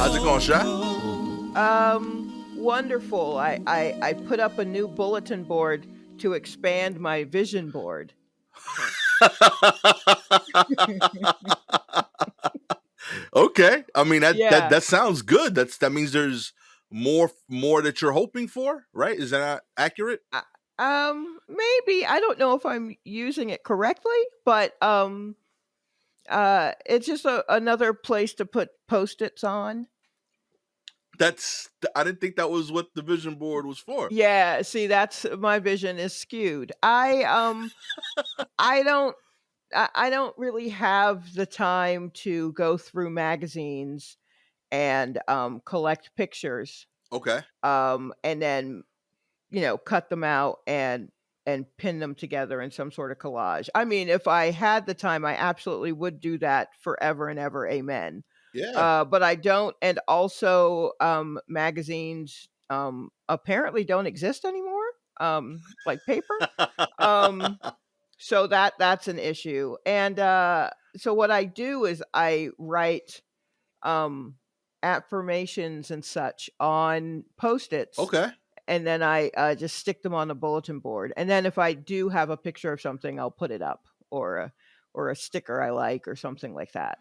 How's it going, Sha? Wonderful. I put up a new bulletin board to expand my vision board. Okay. I mean that Yeah. that sounds good. That means there's more that you're hoping for, right? Is that accurate? I, maybe I don't know if I'm using it correctly, but it's just another place to put post-its on. I didn't think that was what the vision board was for. Yeah, see, that's my vision is skewed. I don't I don't really have the time to go through magazines and collect pictures, Okay. and then cut them out and pin them together in some sort of collage. I mean, if I had the time, I absolutely would do that forever and ever. Amen. Yeah. But I don't, and also magazines apparently don't exist anymore. Like paper. Um, so that's an issue. And so what I do is I write um affirmations and such on post-its, Okay. and then I just stick them on the bulletin board. And then if I do have a picture of something, I'll put it up, or a sticker I like or something like that.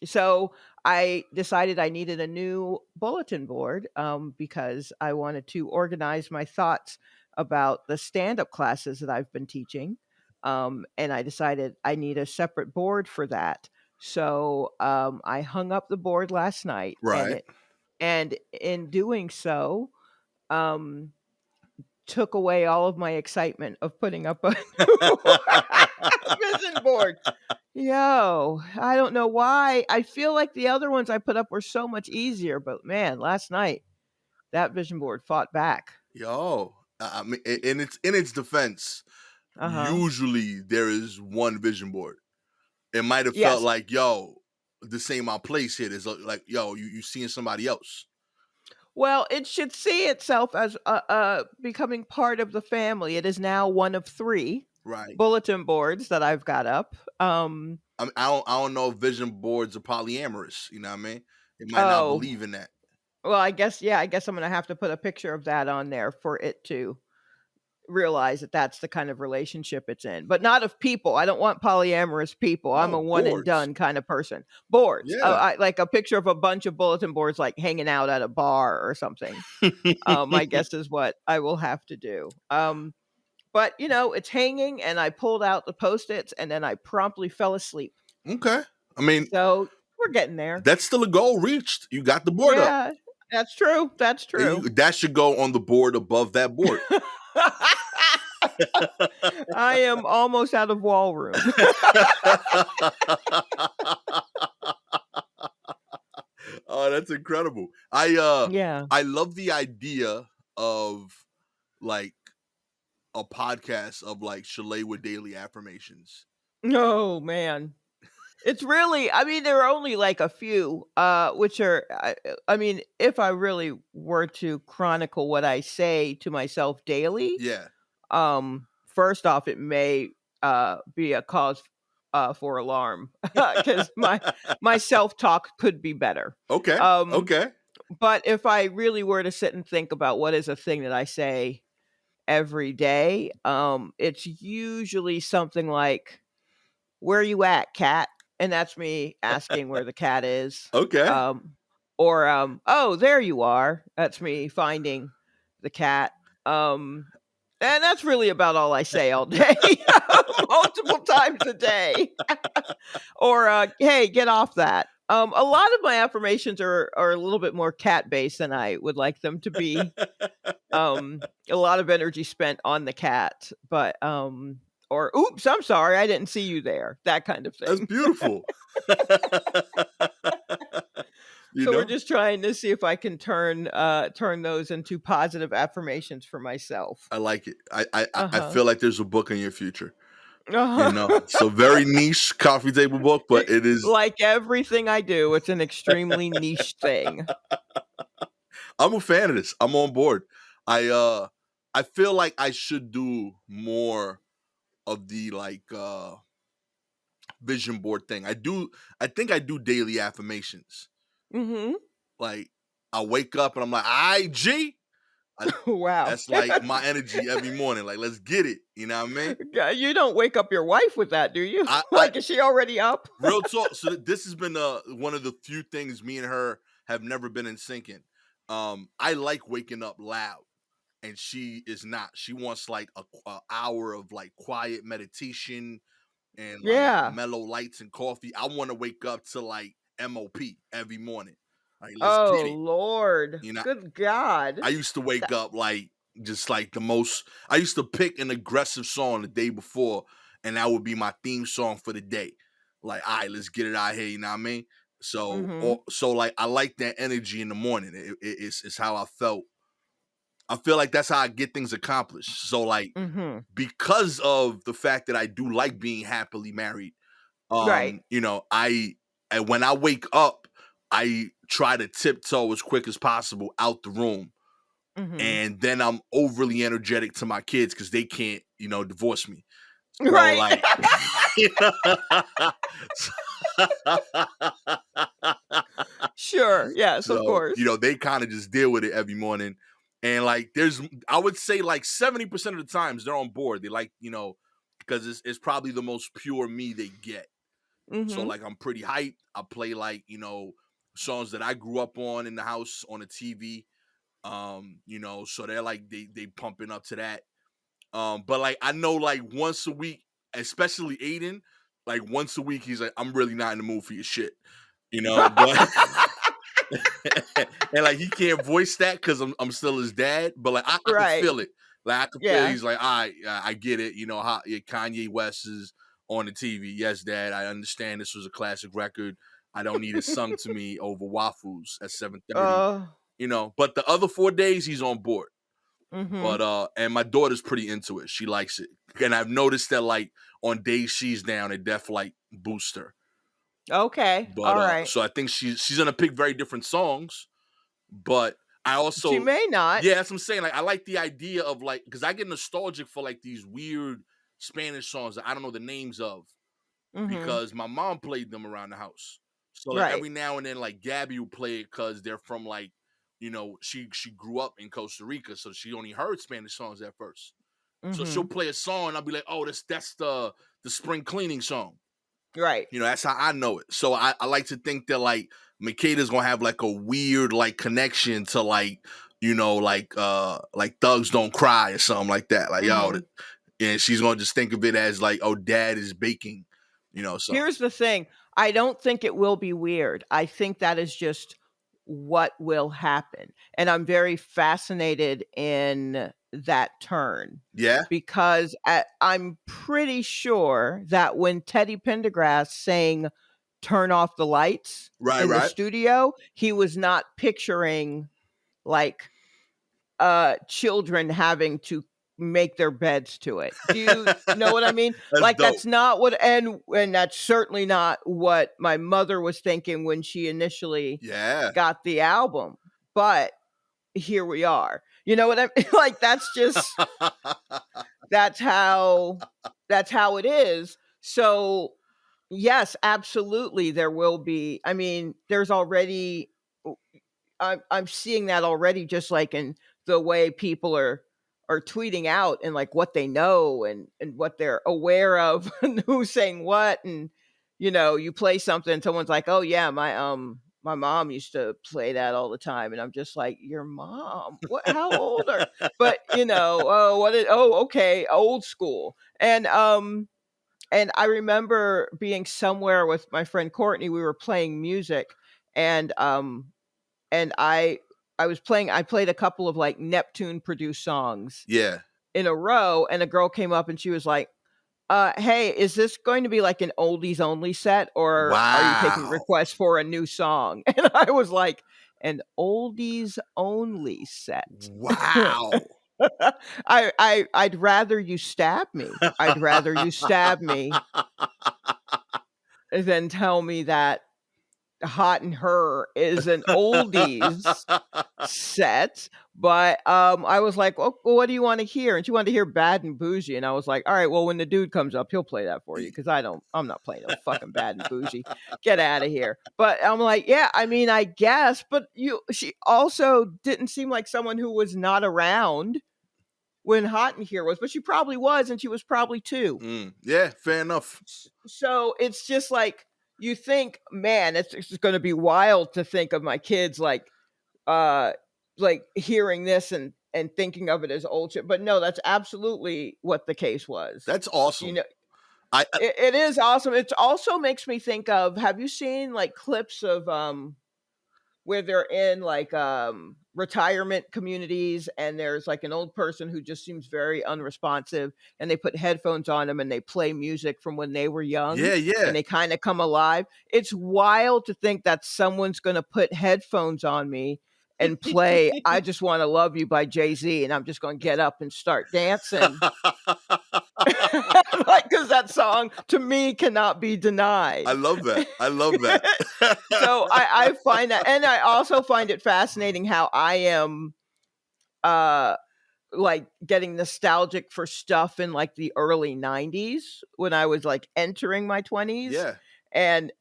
So I decided I needed a new bulletin board because I wanted to organize my thoughts about the stand-up classes that I've been teaching. And I decided I need a separate board for that. So I hung up the board last night, Right. and in doing so, um, took away all of my excitement of putting up a vision board. Yo, I don't know why. I feel like the other ones I put up were so much easier, but man, last night that vision board fought back. Yo. I mean, in its defense, Uh huh. usually there is one vision board. It might have felt Yes. like, yo, this ain't my place here. There's like, yo, you seeing somebody else. Well, it should see itself as becoming part of the family. It is now one of three Right. bulletin boards that I've got up. I don't know if vision boards are polyamorous. You know what I mean? It might not Oh, believe in that. well, I guess, yeah, I guess I'm gonna have to put a picture of that on there for it to realize that that's the kind of relationship it's in, but not of people. I don't want polyamorous people. I'm No a one and boards. done kind of person. Boards, Yeah. I like a picture of a bunch of bulletin boards, like hanging out at a bar or something. I guess is what I will have to do. But it's hanging, and I pulled out the post-its, and then I promptly fell asleep. Okay. I mean, So we're getting there. that's still a goal reached. You got the board up. Yeah, that's true. That's And true. that should go on the board above that board. I am almost out of wall room. Oh, that's incredible. Yeah. I love the idea of like a podcast of like Shalewa daily affirmations. Oh man. It's really, I mean, there are only like a few, which are, I mean, if I really were to chronicle what I say to myself daily, Yeah. first off, it may be a cause for alarm because my self talk could be better. Okay. Um, Okay. but if I really were to sit and think about what is a thing that I say every day, it's usually something like, "Where you at, cat?" And that's me asking where the cat is. Okay. Or "Oh, there you are." That's me finding the cat. And that's really about all I say all day, multiple times a day. Or "Hey, get off that." A lot of my affirmations are a little bit more cat based than I would like them to be. A lot of energy spent on the cat, but or "Oops, I'm sorry, I didn't see you there." That kind of That's thing. beautiful. you So we're know, just trying to see if I can turn those into positive affirmations for myself. I like it. I Uh-huh. feel like there's a book in your future. It's a Uh-huh. very niche coffee table book, but it is. Like everything I do, it's an extremely niche thing. I'm a fan of this. I'm on board. I feel like I should do more of the like vision board thing. I think I do daily affirmations. Mhm. Like, I wake up and I'm like, "All right, G." I Wow. That's like my energy every morning. Like, let's get it. You know what I mean? Yeah, you don't wake up your wife with that, do you? I Like, is she already up? real talk. So this has been one of the few things me and her have never been in sync in. I like waking up loud, and she is not. She wants like a hour of like quiet meditation and like Yeah. mellow lights and coffee. I want to wake up to like MOP every morning. Like, let's Oh, get it. lord. You know, Good God. I used to wake That up like just like the most. I used to pick an aggressive song the day before, and that would be my theme song for the day. Like, all right, let's get it out here. You know what I mean? Mhm. So like I like that energy in the morning. It's how I felt. I feel like that's how I get things accomplished. So like Mhm. because of the fact that I do like being happily married, Right. you know, and when I wake up, I try to tiptoe as quick as possible out the room, Mhm. and then I'm overly energetic to my kids because they can't, divorce me. So Right. like, you know, Sure. Yes, of so course. they kind of just deal with it every morning, and like, I would say like 70% of the times they're on board. They like, because it's probably the most pure me they get. So Mhm. like I'm pretty hyped. I play like, songs that I grew up on in the house on the TV. So they're like they pumping up to that. But like I know like once a week, especially Aiden, like once a week he's like, I'm really not in the mood for your shit. But and like he can't voice that because I'm still his dad, but like I can Right. feel it. Like I can feel Yeah. he's like, all right, I get it. How yeah, Kanye West is on the TV. Yes, Dad, I understand this was a classic record. I don't need it sung to me over waffles at 7:30. Uh, But the other 4 days he's on board. mhm. But and my daughter's pretty into it. She likes it. And I've noticed that like on days she's down, it def like boosts her. Okay. But Alright. so I think she's gonna pick very different songs, but I She also, may not. yeah, that's what I'm saying. Like I like the idea of like, because I get nostalgic for like these weird Spanish songs that I don't know the names of Mhm. because my mom played them around the house. So like Right. every now and then, like Gabby will play it because they're from like, she grew up in Costa Rica, so she only heard Spanish songs at first. So she'll Mhm. play a song, and I'll be like, oh, that's the spring cleaning song. Right. That's how I know it. So I like to think that like Makeda's gonna have like a weird like connection to like, like Thugs Don't Cry or something like that. Like, yo, Mhm. and she's gonna just think of it as like, oh, dad is baking, something. Here's the thing, I don't think it will be weird. I think that is just what will happen, and I'm very fascinated in that turn Yeah. because I'm pretty sure that when Teddy Pendergrass sang "Turn Off the Lights" Right, in the right. studio, he was not picturing, like, children having to make their beds to it. Do you know what I mean? That's Like, dope. that's not what and that's certainly not what my mother was thinking when she initially Yeah. got the album, but here we are. You know what I mean? Like, that's how that's how it is. So, yes, absolutely, there will be I mean, there's already I'm seeing that already just, like, in the way people are tweeting out and, like, what they know and what they're aware of and who's saying what, and, you play something, someone's like, "Oh, yeah, my mom used to play that all the time," and I'm just like, "Your mom? What how old are" but, "Oh, okay, old school," and I remember being somewhere with my friend Courtney, we were playing music, and, I played a couple of, like, Neptune produced songs Yeah. in a row, and a girl came up and she was like, Hey, is this going to be like an oldies only set, or are you taking Wow. requests for a new song?" And I was like, "An oldies only set." Wow. I'd rather you stab me. I'd rather you stab me than tell me that "Hot and Her" is an oldies. set. But I was like, "Oh, well, what do you want to hear?" And she wanted to hear Bad and Bougie, and I was like, "All right, well, when the dude comes up, he'll play that for you because I'm not playing no fucking Bad and Bougie. Get out of here." But I'm like, "Yeah, I mean, I guess." But she also didn't seem like someone who was not around when Hot in Here was, but she probably was, and she was probably 2. Yeah, fair enough. So it's just like you think, man, it's going to be wild to think of my kids uh like hearing this and thinking of it as old shit. But no, that's absolutely what the case was. That's You awesome. know, it is awesome. It also makes me think of, have you seen like clips of where they're in like retirement communities and there's like an old person who just seems very unresponsive and they put headphones on them and they play music from when they were young Yeah, yeah. and they kind of come alive. It's wild to think that someone's going to put headphones on me and play I Just Want to Love You by Jay-Z and I'm just going to get up and start dancing. Like, because that song to me cannot be I denied. love that. I love that. So I find that, and I also find it fascinating how I am uh like getting nostalgic for stuff in like the early 90s when I was like entering my 20s. Yeah. And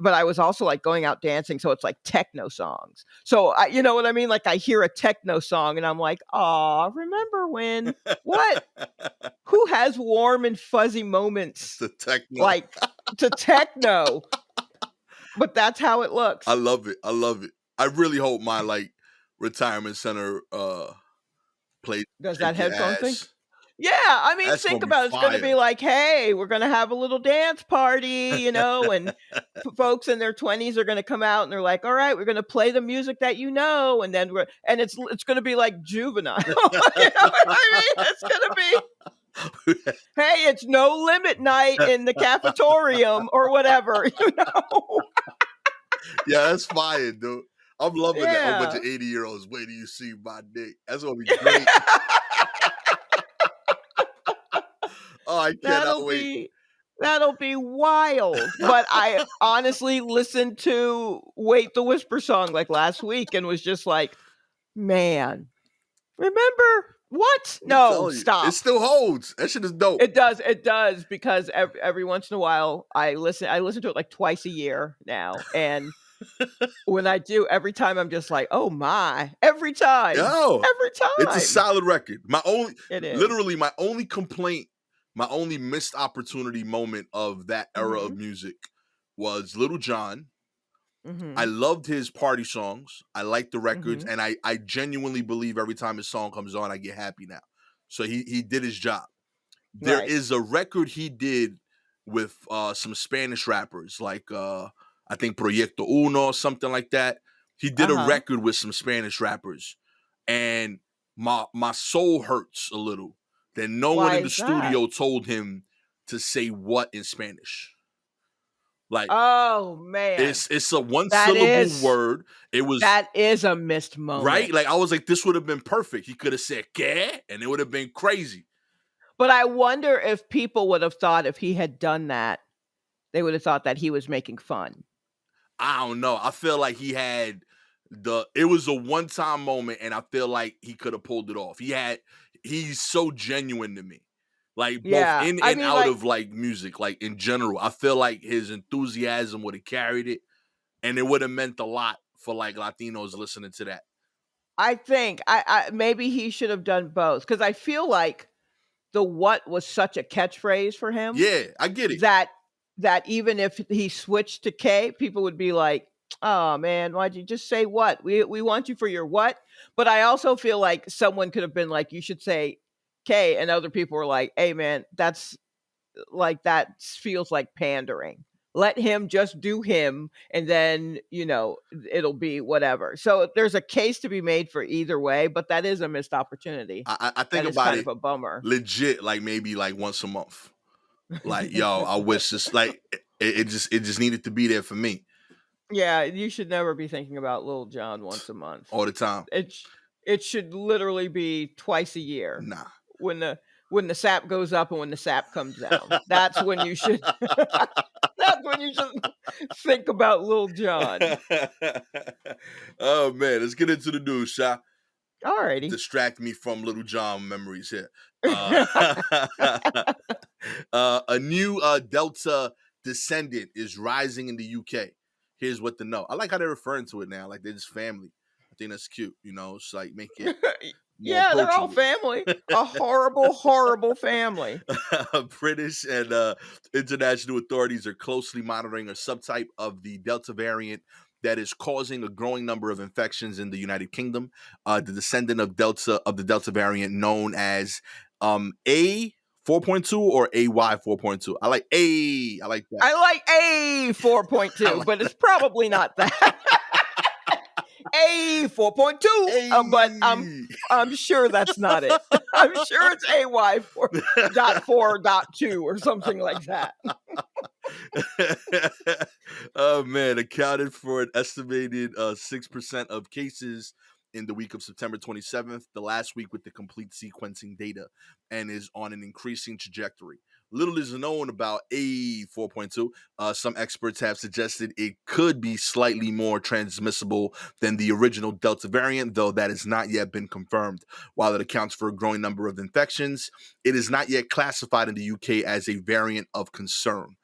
but I was also like going out dancing, so it's like techno songs. So I, you know what I mean? Like I hear a techno song and I'm like, "Oh, remember when what? Who has warm and fuzzy moments The techno. like to techno?" But that's how it I looks. love it. I love it. I really hope my like retirement center plays Does that shake your headphone thing? ass. Yeah, I mean, That's gonna think be about it. It's gonna fire. be like, "Hey, we're gonna have a little dance party," and folks in their 20s are gonna come out and they're like, "All right, we're gonna play the music that you know," and then it's gonna be like juvenile. You know what I mean? It's gonna be, "Hey, it's no limit night in the cafetorium," or whatever, you know? Yeah, that's fire, dude. I'm loving that. A bunch Yeah. of 80-year-olds. Wait till you see my dick. That's gonna be great. Oh, I cannot That'll wait. be that'll be wild. But I honestly listened to Wait the Whisper song like last week and was just like, "Man, remember what? I'm No, telling you, it stop." still holds. That shit is dope. It does because every once in a while I listen to it like twice a year now. And when I do, every time I'm just like, "Oh my." Every time. Yo, Every it's a time. solid record. It is. Literally, my only complaint, my only missed opportunity moment of that era of Mhm. music was Little John. I Mhm. loved his party songs. I liked the records, Mhm. and I genuinely believe every time his song comes on, I get happy now. So he did his job. There Right. is a record he did with some Spanish rappers, like I think Proyecto Uno or something like that. He did a Uh-huh. record with some Spanish rappers, and my soul hurts a little that no one Why in the is that? studio told him to say what in Spanish. Like Oh, man. it's a one That syllable is word. It was that is a missed right. moment. Like I was like, this would have been perfect. He could have said "que," and it would have been crazy. But I wonder if people would have thought if he had done that, they would have thought that he was making fun. I don't know. I feel like he had it was a one-time moment, and I feel like he could have pulled it off. He's so genuine to me. Like both Yeah. in I and mean, out like, of like music, like in general. I feel like his enthusiasm would have carried it, and it would have meant a lot for like Latinos listening to that. I think I maybe he should have done both because I feel like the "what" was such a catchphrase for him Yeah, I get it. that even if he switched to K, people would be like, "Oh, man, why'd you just say what? We want you for your what?" But I also feel like someone could have been like, "You should say K," and other people were like, "Hey, man, that's like that feels like pandering. Let him just do him, and then, it'll be whatever." So there's a case to be made for either way, but that is a missed opportunity. I think That is about kind it of a bummer. legit, like maybe like once a month. Like, yo, I wish this like it just needed to be there for me Yeah, you should never be thinking about Lil Jon once a month. all the time. It should literally be twice a year Nah. when the sap goes up and when the sap comes down. That's when you should. That's when you should think about Lil Jon. Oh man, let's get into the news, Sha. Alrighty. Distract me from Little John memories here. A new Delta descendant is rising in the UK. Here's what to know. I like how they're referring to it now, like they're just family. I think that's cute. It's like make it more Yeah, they're all approachable. family. A horrible, horrible family. British and international authorities are closely monitoring a subtype of the Delta variant that is causing a growing number of infections in the United Kingdom. The descendant of the Delta variant known as A 4.2 or AY 4.2. I like A. I like that. I like A 4.2, like but it's probably not that. A 4.2, but I'm sure that's not it. I'm sure it's AY 4.4.2 or something like that. Oh man, accounted for an estimated 6% of cases in the week of September 27th, the last week with the complete sequencing data, and is on an increasing trajectory. Little is known about A 4.2. Some experts have suggested it could be slightly more transmissible than the original Delta variant, though that has not yet been confirmed. While it accounts for a growing number of infections, it is not yet classified in the UK as a variant of concern.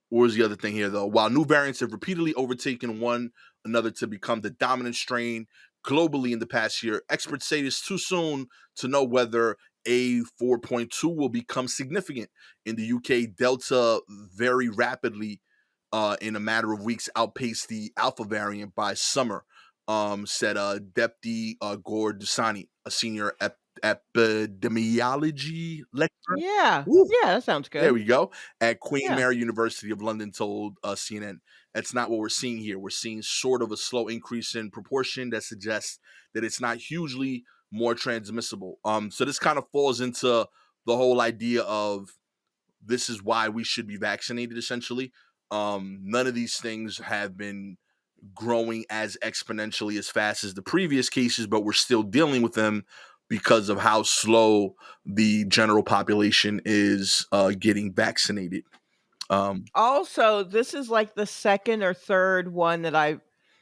Where's the other thing here, though? While new variants have repeatedly overtaken one another to become the dominant strain globally in the past year, experts say it's too soon to know whether A 4.2 will become significant. In the UK, Delta very rapidly, in a matter of weeks, outpaced the Alpha variant by summer, said Deputy Gordusani, a senior epidemiology lecturer. Yeah. Woo. Yeah, that sounds There good. we go. At Queen Yeah. Mary University of London told CNN, that's not what we're seeing here. We're seeing sort of a slow increase in proportion that suggests that it's not hugely more transmissible. So this kind of falls into the whole idea of this is why we should be vaccinated, essentially. None of these things have been growing as exponentially as fast as the previous cases, but we're still dealing with them because of how slow the general population is getting vaccinated. Also, this is like the second or third one that I've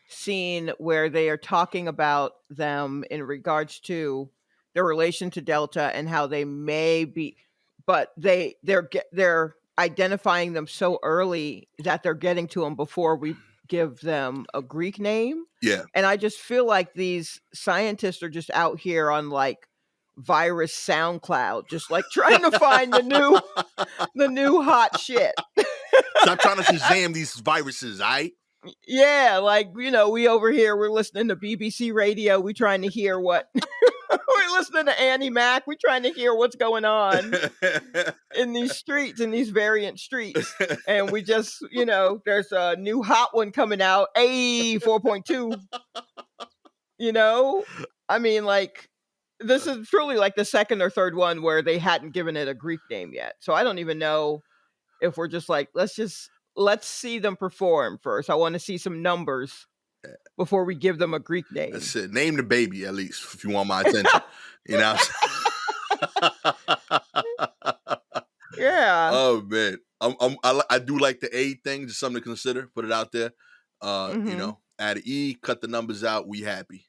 seen where they are talking about them in regards to their relation to Delta and how they may be, but they're identifying them so early that they're getting to them before we give them a Greek name. Yeah. And I just feel like these scientists are just out here on like virus SoundCloud, just like trying to find the new hot shit. Stop trying to Shazam these viruses, all right? Yeah, like, we over here, we're listening to BBC Radio. We trying to hear what we're listening to Annie Mac. We trying to hear what's going on in these streets, in these variant streets. And we just, there's a new hot one coming out, A 4.2. I mean, like, this is truly like the second or third one where they hadn't given it a Greek name yet. So I don't even know if we're just like, let's see them perform first. I want to see some numbers before we give them a Greek name. That's it. Name the baby at least if you want my attention. You know what I'm saying? Yeah. Oh man. I do like the A thing, just something to consider. Put it out there. Add an E, cut the numbers out. We happy.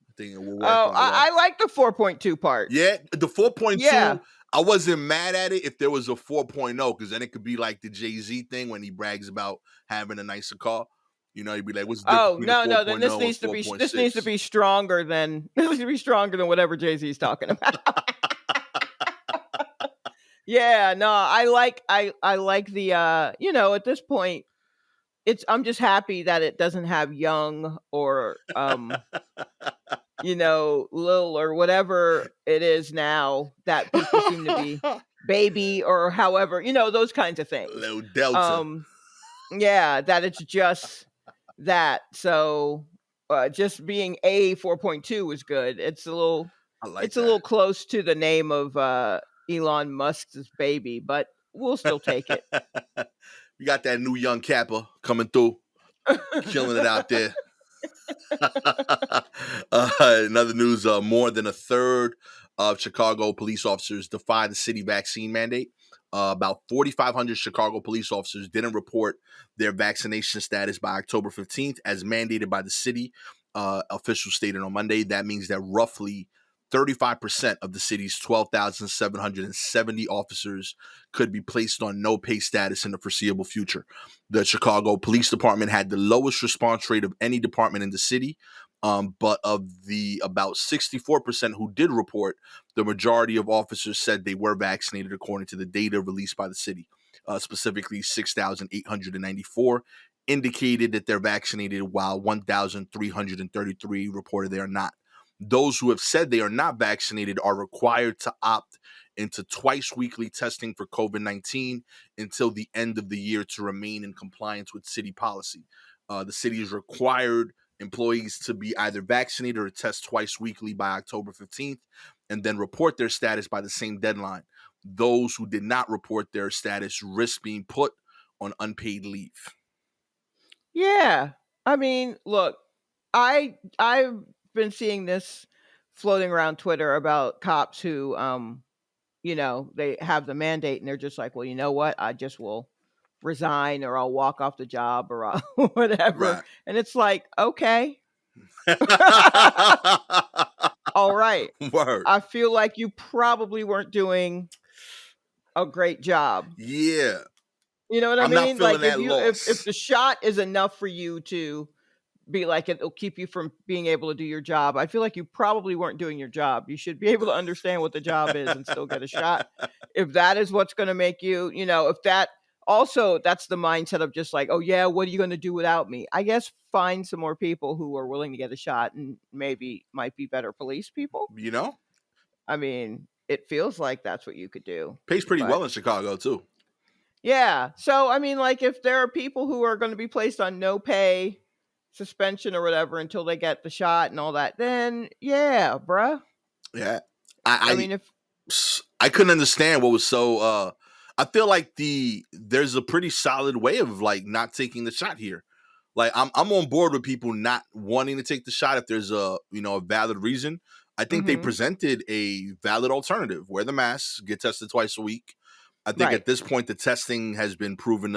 I think it will work Oh, out well. I like the 4.2 part. Yeah, the 4.2, Yeah. I wasn't mad at it if there was a 4.0, because then it could be like the Jay-Z thing when he brags about having a nicer car. He'd be like, what's the difference Oh, between no, a no, then 4.0 this and needs to be 4.6? stronger than whatever Jay-Z's talking about. Yeah, no, I like the at this point I'm just happy that it doesn't have young or Lil or whatever it is now that people seem to be, baby or however, those kinds of things. Little Delta. Yeah, that it's just that. So just being A 4.2 is good. It's a little I like it's a little close to the name of Elon Musk's baby, but we'll still take it. We got that new young Kappa coming through, killing it out there. Another news, more than a third of Chicago police officers defy the city vaccine mandate. about 4,500 Chicago police officers didn't report their vaccination status by October 15th, as mandated by the city. Officials stated on Monday. That means that roughly 35% of the city's 12,770 officers could be placed on no pay status in the foreseeable future. The Chicago Police Department had the lowest response rate of any department in the city. But of the about 64% who did report, the majority of officers said they were vaccinated, according to the data released by the city. Specifically, 6,894 indicated that they're vaccinated, while 1,333 reported they are not. Those who have said they are not vaccinated are required to opt into twice weekly testing for COVID-19 until the end of the year to remain in compliance with city policy. The city is required employees to be either vaccinated or test twice weekly by October 15th and then report their status by the same deadline. Those who did not report their status risk being put on unpaid leave. Yeah. I mean, look, I've been seeing this floating around Twitter about cops who they have the mandate and they're just like, well, you know what? I just will resign or I'll walk off the job or I'll whatever. Right. And it's like, okay. All right. Word. I feel like you probably weren't doing a great job. Yeah. You know what I I'm not mean? feeling Like that loss. if the shot is enough for you to be like it'll keep you from being able to do your job, I feel like you probably weren't doing your job. You should be able to understand what the job is and still get a shot. If that is what's going to make you, if that also that's the mindset of just like, oh yeah, what are you going to do without me? I guess find some more people who are willing to get a shot and maybe might be better police people. You know? I mean, it feels like that's what you could do. Pays pretty But well in Chicago, too. yeah. So, I mean, like, if there are people who are going to be placed on no pay suspension or whatever until they get the shot and all that, then yeah, bruh. Yeah. I I mean, if I couldn't understand what was so I feel like there's a pretty solid way of like not taking the shot here. Like I'm on board with people not wanting to take the shot if there's a valid reason. I think they mhm, presented a valid alternative. Wear the mask, get tested twice a week. I think right. at this point the testing has been proven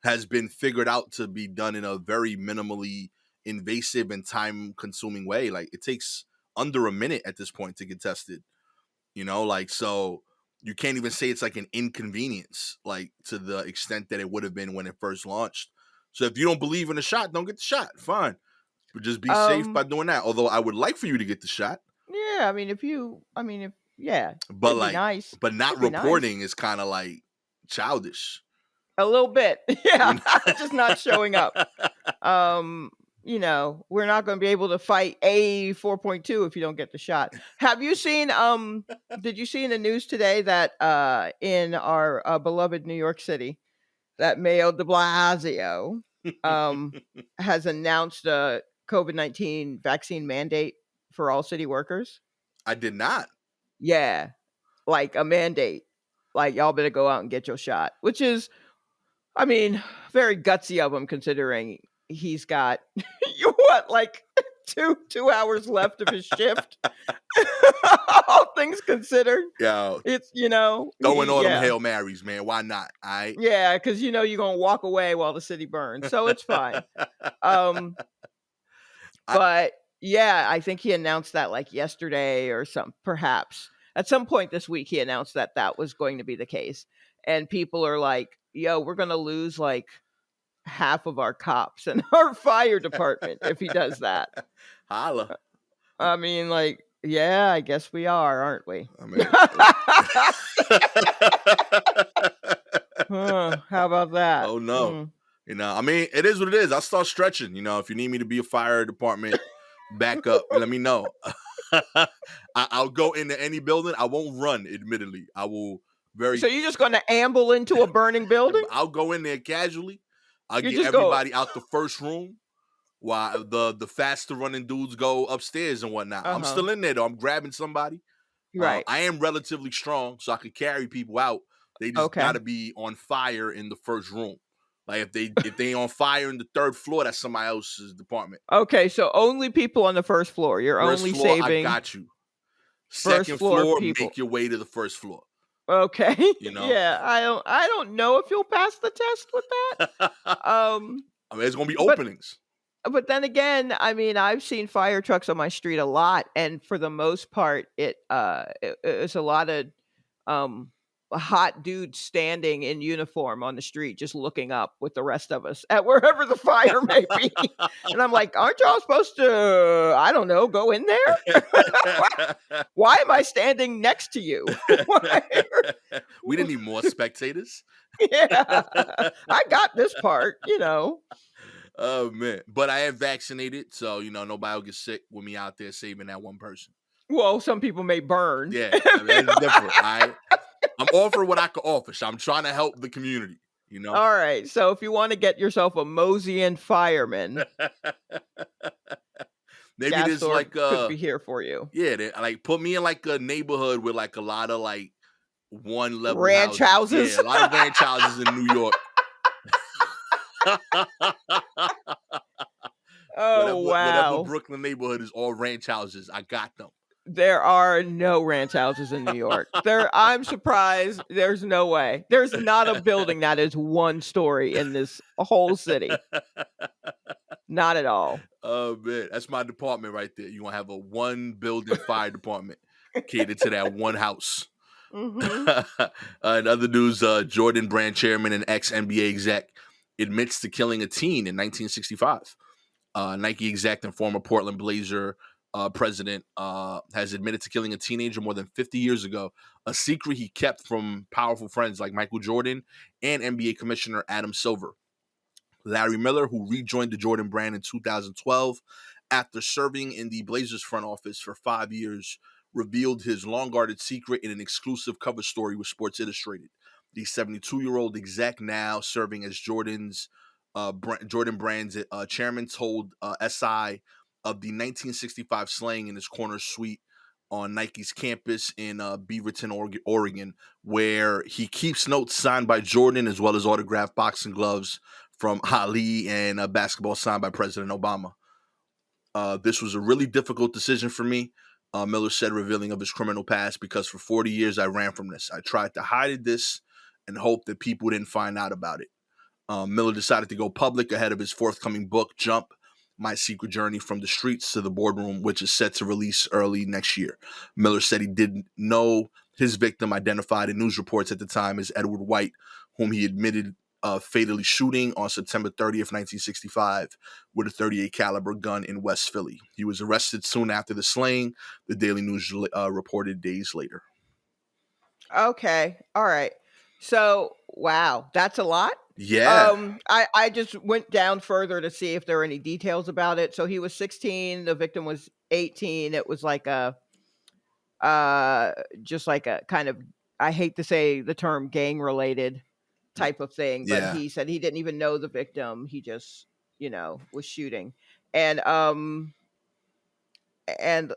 has been figured out to be done in a very minimally invasive and time consuming way. Like it takes under a minute at this point to get tested. Like so you can't even say it's like an inconvenience, like to the extent that it would have been when it first launched. So if you don't believe in the shot, don't get the shot. Fine. But just be safe by Um, doing that. Although I would like for you to get the shot. yeah, if yeah, But it'd be like nice. but not It'd be nice. reporting is kind of like childish. A little bit. Yeah, You know? just not showing up. Um, we're not going to be able to fight A 4.2 if you don't get the shot. Have you seen did you see in the news today that in our beloved New York City that Mayor de Blasio um has announced a COVID-19 vaccine mandate for all city workers? I did not. Yeah, like a mandate. Like y'all better go out and get your shot, which is I mean, very gutsy of him considering he's got you what, like 2 hours left of his shift. All things considered, Yo, it's throwing all them yeah. Hail Marys, man. Why not? All right. Yeah, because you're gonna walk away while the city burns. So it's fine. Um, I, but yeah, I think he announced that like yesterday or some perhaps. At some point this week he announced that that was going to be the case. And people are like, yo, we're gonna lose like half of our cops and our fire department if he does that. Holla. I mean, like, yeah, I guess we are, aren't we? I mean, Huh, how about that? oh no. Hmm. I mean, it is what it is. I'll start stretching. If you need me to be a fire department backup, let me know. I'll go into any building. I won't run, admittedly. I will So very you're just going to amble into a burning building? I'll go in there casually. I'll You get just go, everybody out the first room while the faster running dudes go upstairs and whatnot. uh I'm huh, still in there though. I'm grabbing somebody. right? I am relatively strong, so I could carry people out. They just got Okay, to be on fire in the first room. Like if they on fire in the third floor, that's somebody else's department. okay. So only people on the first floor. You're First only floor, I saving got you. first Second floor floor, people. make your way to the first floor. Okay. You know, Yeah, I don't know if you'll pass the test with I that. mean, it's gonna be But openings. then again, I mean, I've seen fire trucks on my street a lot, and for the most part, it's a lot of um hot dudes standing in uniform on the street just looking up with the rest of us at wherever the fire may be. And I'm like, aren't y'all supposed to, I don't know, go in there? Why am I standing next to you? Why? We didn't need more spectators. Yeah. I got this part, Oh man, but I am vaccinated, so nobody will get sick with me out there saving that one person. Well, some people may burn. Yeah, I mean, that's different. I'm offering what I can offer. So I'm trying to help the community. You know, All right. So if you want to get yourself a Mosian fireman, maybe there's Gastor like could be here for you. yeah, like put me in like a neighborhood with like a lot of like one level Ranch houses. houses. Yeah, a lot of ranch houses in New York. Oh, Whatever wow. Brooklyn neighborhood is all ranch houses. I got them. There are no ranch houses in New York. I'm surprised there's no way. There's not a building that is one story in this whole city. Not at all. Oh man, that's my department right there. You gonna have a one building fire department catered to that one house. Mhm. In other news, Jordan Brand chairman and ex NBA exec admits to killing a teen in 1965. Nike exec and former Portland Blazer president has admitted to killing a teenager more than 50 years ago, a secret he kept from powerful friends like Michael Jordan and NBA Commissioner Adam Silver. Larry Miller, who rejoined the Jordan brand in 2012 after serving in the Blazers front office for 5 years, revealed his long guarded secret in an exclusive cover story with Sports Illustrated. The 72-year-old exec, now serving as Jordan Brand's chairman, told SI of the 1965 slaying in his corner suite on Nike's campus in Beaverton, Oregon, where he keeps notes signed by Jordan as well as autographed boxing gloves from Ali and a basketball signed by President Obama. This was a really difficult decision for me, Miller said, revealing of his criminal past, because for 40 years I ran from this. I tried to hide this and hoped that people didn't find out about it. Miller decided to go public ahead of his forthcoming book, Jump, My Secret Journey from the Streets to the Boardroom, which is set to release early next year. Miller said he didn't know his victim, identified in news reports at the time as Edward White, whom he admitted fatally shooting on September 30th, 1965, with a 38 caliber gun in West Philly. He was arrested soon after the slaying, the Daily News reported days later. Okay. All right. So, wow, that's a lot. Yeah, I just went down further to see if there were any details about it. So he was 16, the victim was 18. It was like a uh just like a kind of, I hate to say the term, gang related type of thing, but yeah, he said he didn't even know the victim. He just, was shooting. And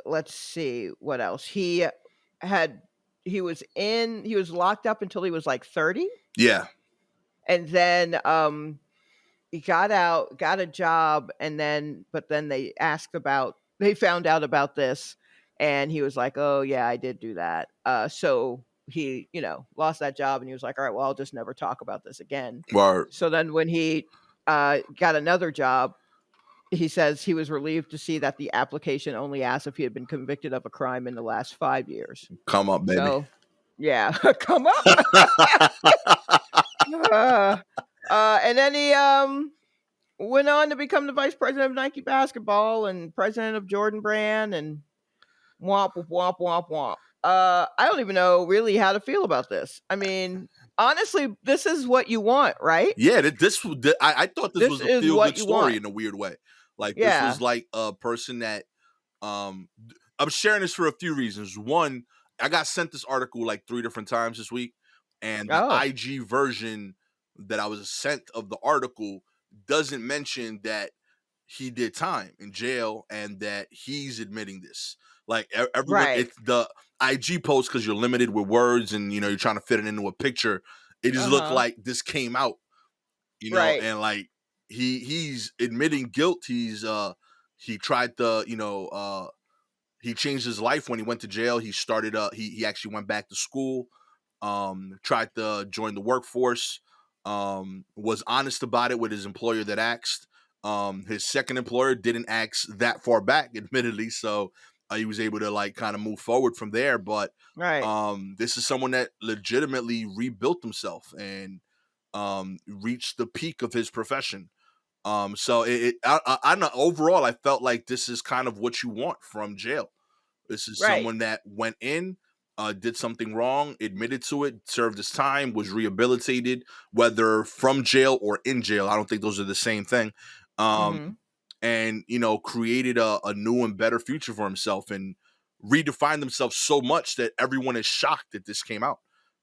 let's see what else. Had he was locked up until he was like 30, yeah. and then he got out, got a job, and then they found out about this, and he was like, "Oh yeah, I did do that." So he, lost that job, and he was like, "All right, well, I'll just never talk about this again." Word. So then when he got another job, he says he was relieved to see that the application only asked if he had been convicted of a crime in the last 5 years. Come up, baby. So yeah, come up. Uh, and then he went on to become the vice president of Nike basketball and president of Jordan Brand, and womp womp womp womp. I don't even know really how to feel about this. I mean, honestly, this is what you want, right? Yeah, I thought this This was a is feel what good you story want. in a weird way. Like this was Yeah. like a person that I'm sharing this for a few reasons. One, I got sent this article like 3 different times this week, and the Oh, IG version that I was sent of the article doesn't mention that he did time in jail and that he's admitting this. Like everyone, right. it's the IG post, because you're limited with words and you're trying to fit it into a picture. It just Uh looked huh. like this came out, Right. and like he's admitting guilt. He tried to, he changed his life when he went to jail. He started he actually went back to school. tried to join the workforce, was honest about it with his employer that asked. His second employer didn't ask that far back, admittedly, so he was able to like kind of move forward from there. But Right. this is someone that legitimately rebuilt himself and reached the peak of his profession. So I know overall, I felt like this is kind of what you want from jail. This is Right. someone that went in, did something wrong, admitted to it, served his time, was rehabilitated, whether from jail or in jail. I don't think those are the same thing. Um, Mhm. and created a new and better future for himself and redefined himself so much that everyone is shocked that this came out.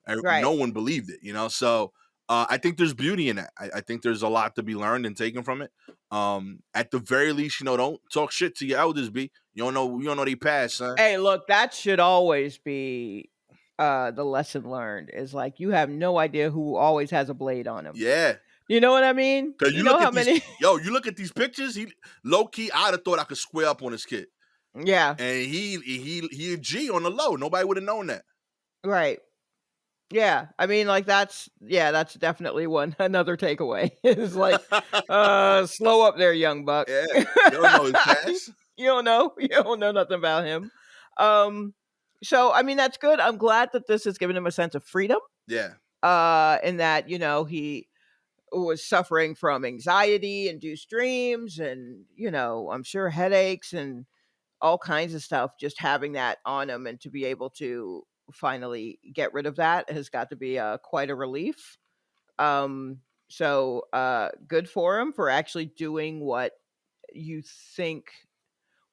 No Right. one believed it, so I think there's beauty in that. I think there's a lot to be learned and taken from it. At the very least, don't talk shit to your elders. You don't know they passed, son. Hey, look, that should always be, the lesson learned is, like, you have no idea who always has a blade on him. Yeah, You know what I mean? because You you know look how at these, many you look at these pictures. He low key, I'd have thought I could square up on this kid, Yeah, and he a G on the low. Nobody would have known that. right. Yeah, I mean, like, that's definitely one another takeaway is, like, slow up there, young buck. Yeah, you don't know his past. You don't know nothing about him. Um, so, I mean, that's good. I'm glad that this has given him a sense of freedom, Yeah, in that, he was suffering from anxiety-induced dreams and, I'm sure headaches and all kinds of stuff, just having that on him and to be able to finally get rid of that has got to be, quite a relief. Um, good for him for actually doing you think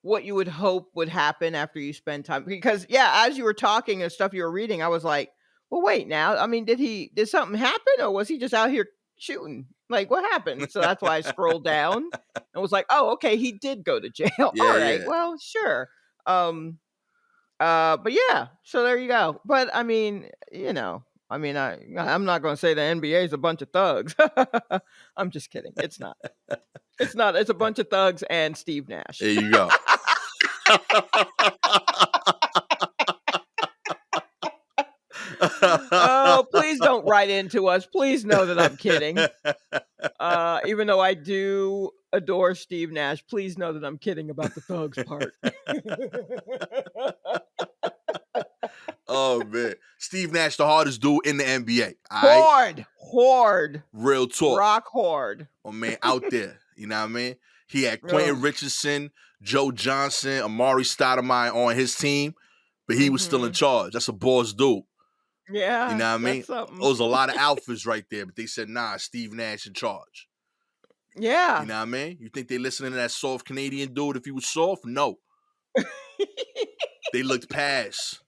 what you would hope would happen after you spend time because yeah, as you were talking and stuff you were reading, I was like, "Well, wait now. I mean, did something happen or was he just out here shooting? Like, what happened?" So that's why I scrolled down and was like, "Oh, okay, he did go to jail. yeah, All right. yeah. Well, sure." Um, but yeah, so there you go. But I mean, I'm not going to say the NBA is a bunch of thugs. I'm just kidding. It's not. It's not. It's a bunch of thugs and Steve Nash. There you go. Oh, please don't write into us. Please know that I'm kidding. Even though I do adore Steve Nash, please know that I'm kidding about the thugs part. Oh man, Steve Nash, the hardest dude in the NBA. All right, Horde, real talk. rock horde. Oh man, out there. You know what I mean? He had Ugh. Quentin Richardson, Joe Johnson, Amari Stoudemire on his team, but he was still in Mhm. charge. That's a boss dude. You Yeah, know what I mean? that's something. Those a lot of alphas right there, but they said, nah, Steve Nash in charge. You Yeah. know what I mean? You think they listening to that soft Canadian dude if he was soft? No. They looked past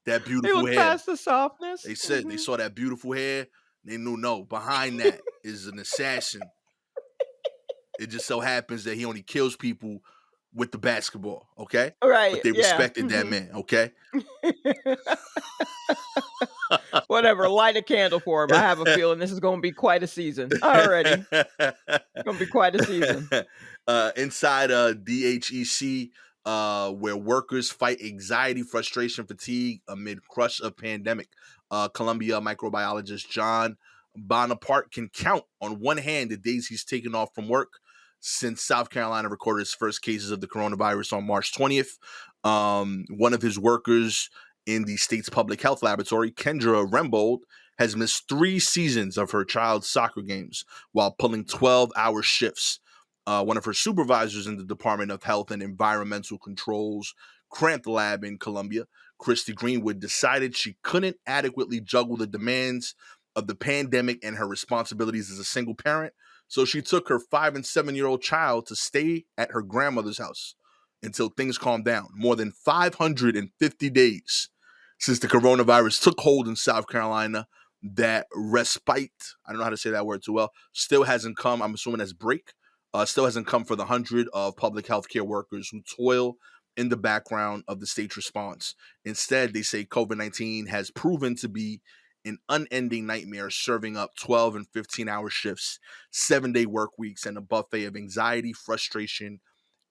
that They beautiful look hair. past the softness. They said they Mhm. saw that beautiful hair. They knew no. Behind that is an assassin. It just so happens that he only kills people with the basketball, okay? But Right, they yeah, respected that mhm. man, okay? Whatever, light a candle for him. I have a feeling this is gonna be quite a season. Already. Gonna be quite a season. Inside DHEC, where workers fight anxiety, frustration, fatigue amid crush of pandemic. Columbia microbiologist John Bonaparte can count on one hand the days he's taken off from work since South Carolina recorded its first cases of the coronavirus on March 20th. One of his workers in the state's public health laboratory, Kendra Rembold, has missed 3 seasons of her child's soccer games while pulling 12-hour shifts. One of her supervisors in the Department of Health and Environmental Control's Cramp Lab in Columbia, Christy Greenwood, decided she couldn't adequately juggle the demands of the pandemic and her responsibilities as a single parent. So she took her 5 and 7-year-old child to stay at her grandmother's house until things calmed down. More than 550 days since the coronavirus took hold in South Carolina, that respite, I don't know how to say that word too well, still hasn't come. I'm assuming that's break. Still hasn't come for the 100 of public healthcare workers who toil in the background of the state's response. Instead, they say COVID-19 has proven to be an unending nightmare, serving up 12 and 15-hour shifts, 7-day work weeks, and a buffet of anxiety, frustration,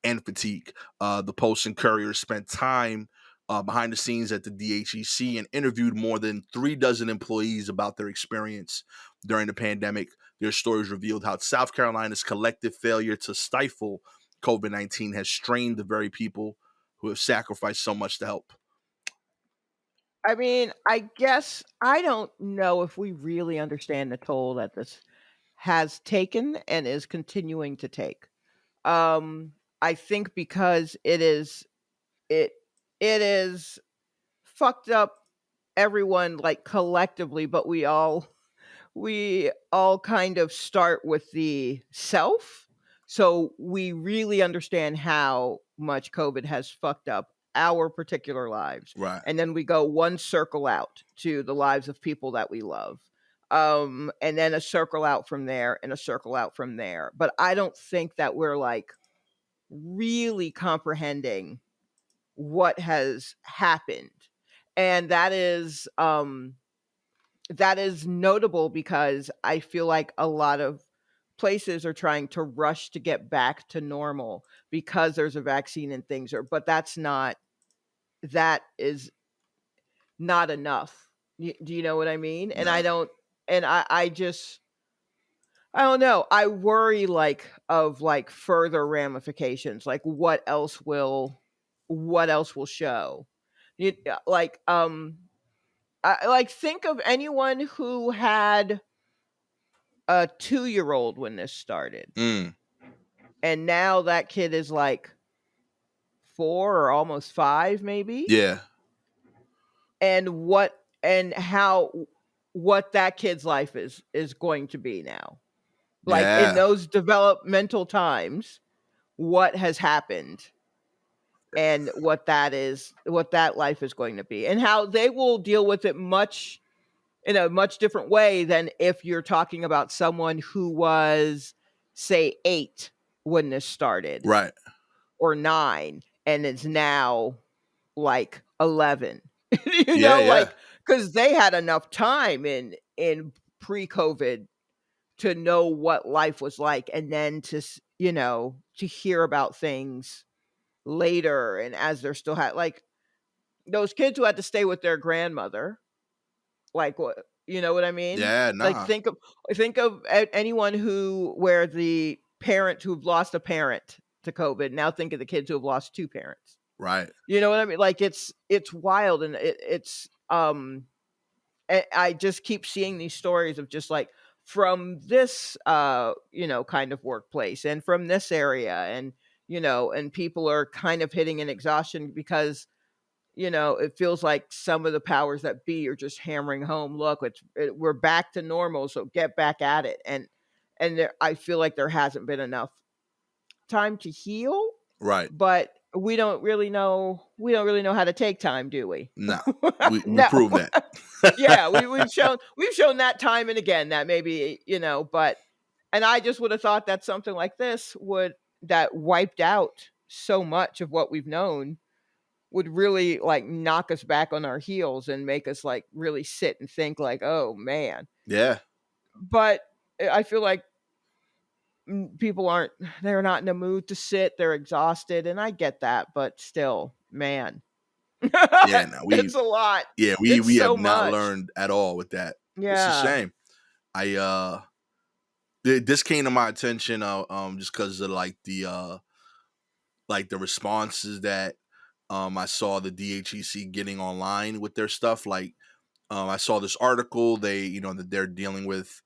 and fatigue. The Post and Courier spent time behind the scenes at the DHEC and interviewed more than 3 dozen employees about their experience during the pandemic. Their stories revealed how South Carolina's collective failure to stifle COVID-19 has strained the very people who have sacrificed so much to help. I mean, I guess I don't know if we really understand the toll that this has taken and is continuing to take. I think because it it is fucked up everyone like collectively, but we all kind of start with the self. So we really understand how much COVID has fucked up our particular lives. Right. And then we go one circle out to the lives of people that we love. And then a circle out from there and a circle out from there. But I don't think that we're like really comprehending what has happened. And that is notable because I feel like a lot of places are trying to rush to get back to normal because there's a vaccine and things are, but that is not enough. Do you know what I mean? And I No. don't, and I just, I don't know. I worry like of like further ramifications, like what else will show. Like, like think of anyone who had a 2-year-old when this started. Mm. And now that kid is like 4 or almost 5 maybe. Yeah. And how what that kid's life is going to be now. Like in Yeah. those developmental times, what has happened and what that life is going to be and how they will deal with it much in a much different way than if you're talking about someone who was say 8 when this started Right. or 9 and it's now like 11. Yeah. Yeah. Like cuz they had enough time in pre-COVID to know what life was like and then to hear about things later and as they're still like those kids who had to stay with their grandmother. Like, what you know what I mean? Yeah. Like, Nah. think of anyone who where the parent who've lost a parent to COVID, now think of the kids who have lost 2 parents. Right. You know what I mean? Like, it's wild, and I just keep seeing these stories of just, like, from this, kind of workplace and from this area, and people are kind of hitting an exhaustion because it feels like some of the powers that be are just hammering home, look, we're back to normal, so get back at it. And I feel like there hasn't been enough time to heal, Right. but we don't really know how to take time, do we? Nah. We No. prove that. Yeah, we've shown that time and again that maybe, but and I just would have thought that something like this would that wiped out so much of what we've known would really like knock us back on our heels and make us like really sit and think like, "Oh man." Yeah. But I feel like people they're not in the mood to sit, they're exhausted and I get that, but still, man. Yeah. No. It's a lot. We It's have so not much. learned at all with that. It's a Yeah. shame. I this came to my attention just because of like the responses that I saw the DHEC getting online with their stuff. Like I saw this article, that they're dealing with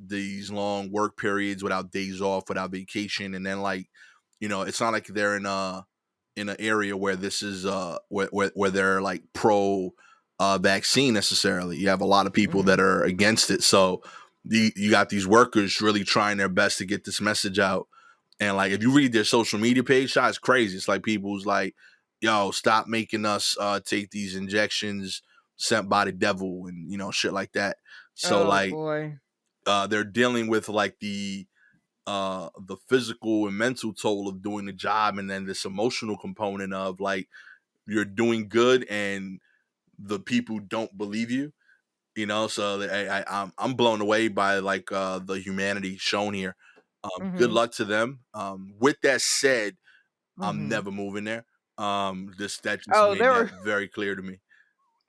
these long work periods without days off, without vacation, and then like, it's not like they're in an area where this is where they're like pro vaccine necessarily. You have a lot of people that Mhm. are against it. So you got these workers really trying their best to get this message out. And like if you read their social media page, it's crazy. It's like people's like, yo, stop making us take these injections sent by the devil and shit like that. So Oh like boy. they're dealing with like the physical and mental toll of doing the job, and then this emotional component of like you're doing good and the people don't believe you. So I'm blown away by like the humanity shown here. Good Mhm. luck to them. With that said, I'm Mhm. never moving there. This that just Oh, made there that were very clear to me.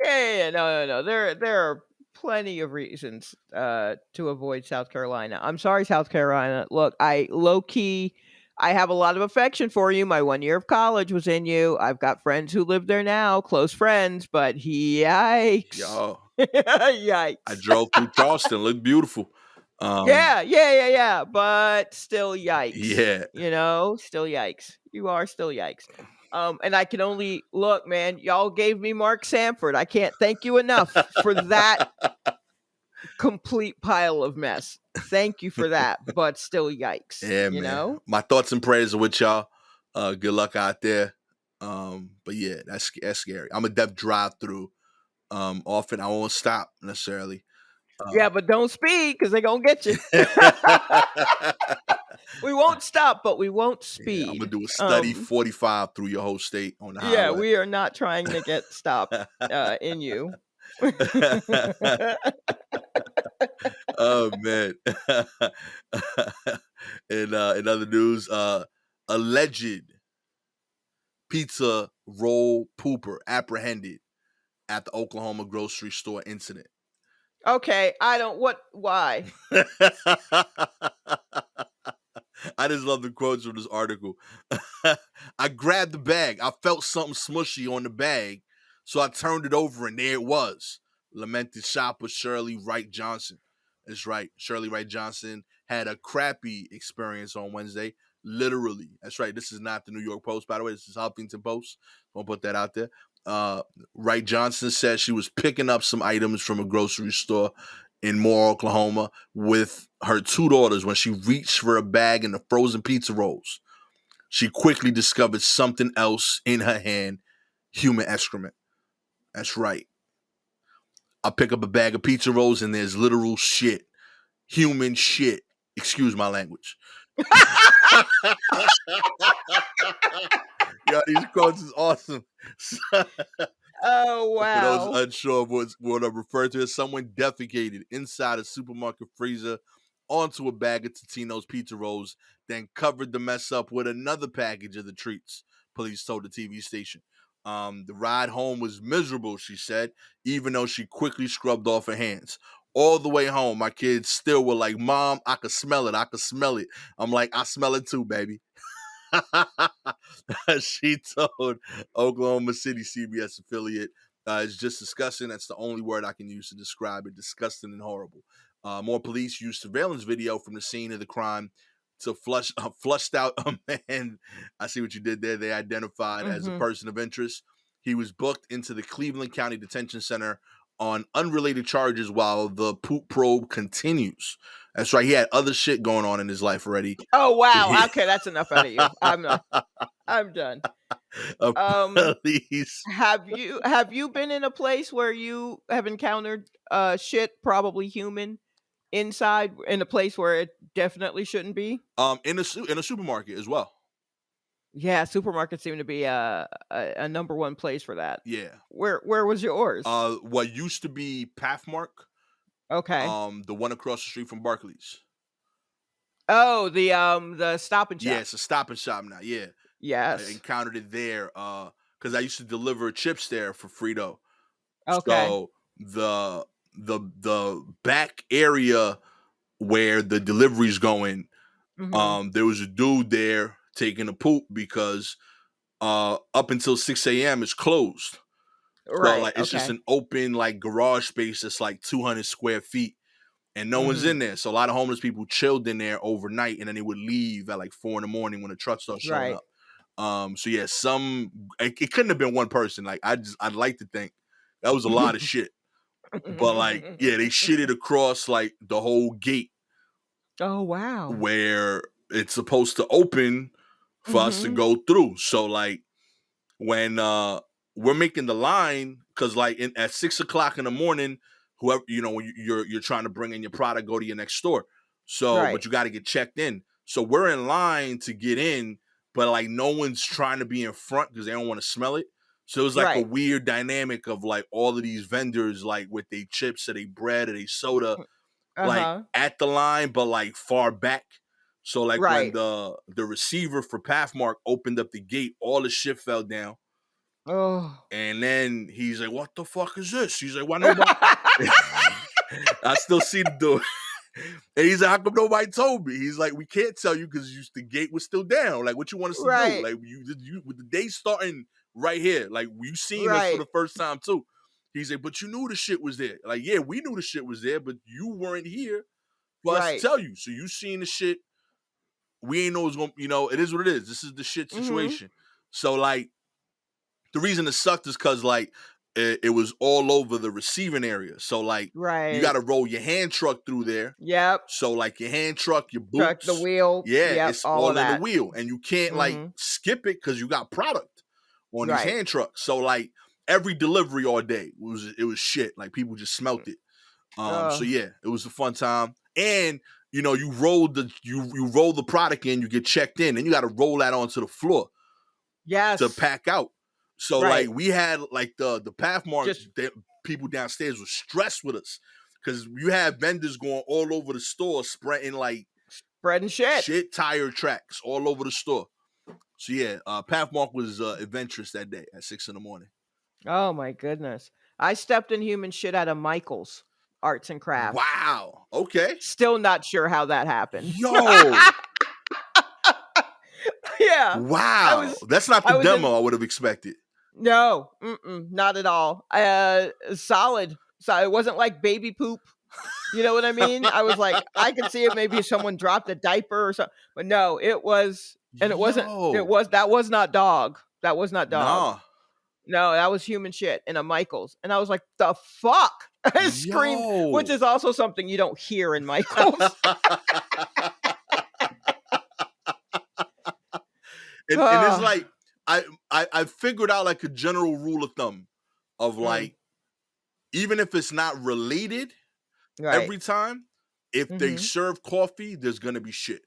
yeah, no. There are plenty of reasons to avoid South Carolina. I'm sorry, South Carolina. Look, I low key I have a lot of affection for you. My 1 year of college was in you. I've got friends who live there now, close friends, but yikes. Yo, I Yikes. drove through Charleston, looked beautiful. Yeah, but still yikes. Yeah. You know, still yikes. You are still yikes. And I can only look, man, y'all gave me Mark Sanford. I can't thank you enough for that complete pile of mess. Thank you for that, but still yikes, Yeah, you man. know? My thoughts and prayers are with y'all. Good luck out there. But yeah, that's scary. I'm a deaf drive through. Often I won't stop necessarily. Yeah, but don't speed because they gonna get you. We won't stop, but we won't Yeah, I'm gonna speed. do a study 45 through your whole state on the Yeah, highway. we are not trying to get stopped in you. Oh man. In other news, alleged pizza roll pooper apprehended at the Oklahoma grocery store incident. Okay, I don't what why? I just love the quotes from this article. I grabbed the bag. I felt something smushy on the bag, so I turned it over, and there it was. Lamented shopper Shirley Wright Johnson. That's right. Shirley Wright Johnson had a crappy experience on Wednesday. Literally. That's right. This is not the New York Post, by the way. This is Huffington Post. I'll put that out there. Uh, Wright Johnson said she was picking up some items from a grocery store in Moore, Oklahoma, with her two daughters when she reached for a bag in the frozen pizza rolls. She quickly discovered something else in her hand: human excrement. That's right. I pick up a bag of pizza rolls and there's literal shit. Human shit. Excuse my language. Yo, these quotes is awesome. Oh, For those wow. unsure of what I refer to as, someone defecated inside a supermarket freezer onto a bag of Totino's pizza rolls, then covered the mess up with another package of the treats, police told the TV station. The ride home was miserable, she said, even though she quickly scrubbed off her hands. All the way home, my kids still were like, Mom, I could smell it. I could smell it. I'm like, I smell it too, baby. She told Oklahoma City CBS affiliate, it's just disgusting. That's the only word I can use to describe it. Disgusting and horrible. More police used surveillance video from the scene of the crime to flushed out a man. I see what you did there. They identified as a Mhm. person of interest. He was booked into the Cleveland County Detention Center on unrelated charges while the poop probe continues. That's right. He had other shit going on in his life already. Oh, wow. Okay, that's enough out of you. I'm done. Of Um, police. have you been in a place where you have encountered shit, probably human, inside in a place where it definitely shouldn't be? In a supermarket as well. Yeah, supermarkets seem to be a number one place for that. Yeah. Where was yours? What used to be Pathmark, Okay. the one across the street from Barclays. Oh, the Stop and Yeah, Shop. it's a Stop and Shop now. Yeah, I Yes. encountered it there because I used to deliver chips there for Frito. Okay. So the back area where the delivery's going, Mhm. there was a dude there taking a poop because up until 6 a.m. it's closed. So Right. like it's just Okay. an open like garage space that's like 200 square feet, and no one's Mhm. in there. So a lot of homeless people chilled in there overnight, and then they would leave at like 4 in the morning when the truck starts showing Right. up. So yeah, it couldn't have been one person. Like I'd like to think that was a lot of shit, but like yeah, they shitted across like the whole gate Oh, wow. where it's supposed to open for us to Mhm. go through. So like when we're making the line, because like at 6 o'clock in the morning, whoever when you're trying to bring in your product, go to your next store. So Right. but you got to get checked in. So we're in line to get in, but like no one's trying to be in front because they don't want to smell it. So it was like a Right. weird dynamic of like all of these vendors like with their chips or their bread or their soda, like Uh-huh. at the line, but like far back. So like when Right. the receiver for Pathmark opened up the gate, all the shit fell down. Oh. And then he's like, "What the fuck is this?" He's like, "Why nobody?" I still see the door. And he's like, "How come nobody told me?" He's like, "We can't tell you because the gate was still down. Like, what you want us to do? Right. Like, you with the day starting right here. Like, you seen us for Right. the first time too." He's like, "But you knew the shit was there. Like, yeah, we knew the shit was there, but you weren't here for us to Right. tell you. So you seen the shit. We ain't know it's gonna. It is what it is. This is the shit Mhm. situation. So like, the reason it sucked is because like it was all over the receiving area. So like you got Right. to roll your hand truck through there. Yep. So like your hand truck, your Truck, the boots, wheel. yeah, Yep. it's All of all in the that. wheel, and you can't like Mhm. skip it because you got product on these Right. hand trucks. So like every delivery all day it was shit. Like people just smelt it. So Ugh. yeah, it was a fun time. And you roll you roll the product in, you get checked in, and you got to roll that onto the floor to Yes. pack out. So like Right. we had like the Pathmark Just people downstairs were stressed with us because you have vendors going all over the store spreading like bread and shit. shit tire tracks all over the store. So yeah, Pathmark was adventurous that day at 6 in the morning. Oh my goodness. I stepped in human shit out of Michael's Arts and Crafts. Wow. Okay. Still not sure how that happened. Yo. Yeah. I Wow. was That's not the I was in demo I would have expected. no, not at all. Solid. So it wasn't like baby poop. You know what I mean? I was like, I could see it maybe someone dropped a diaper or something, but no, it was, and it Yo. was that was not dog. That was not dog. Nah. No, that was human shit in a Michael's. And I was like, the fuck? I screamed, which Yo. is also something you don't hear in Michael's. And it's like I figured out like a general rule of thumb of Mm, like even if it's not related right. every time, if they Hmm. serve coffee, there's gonna be shit.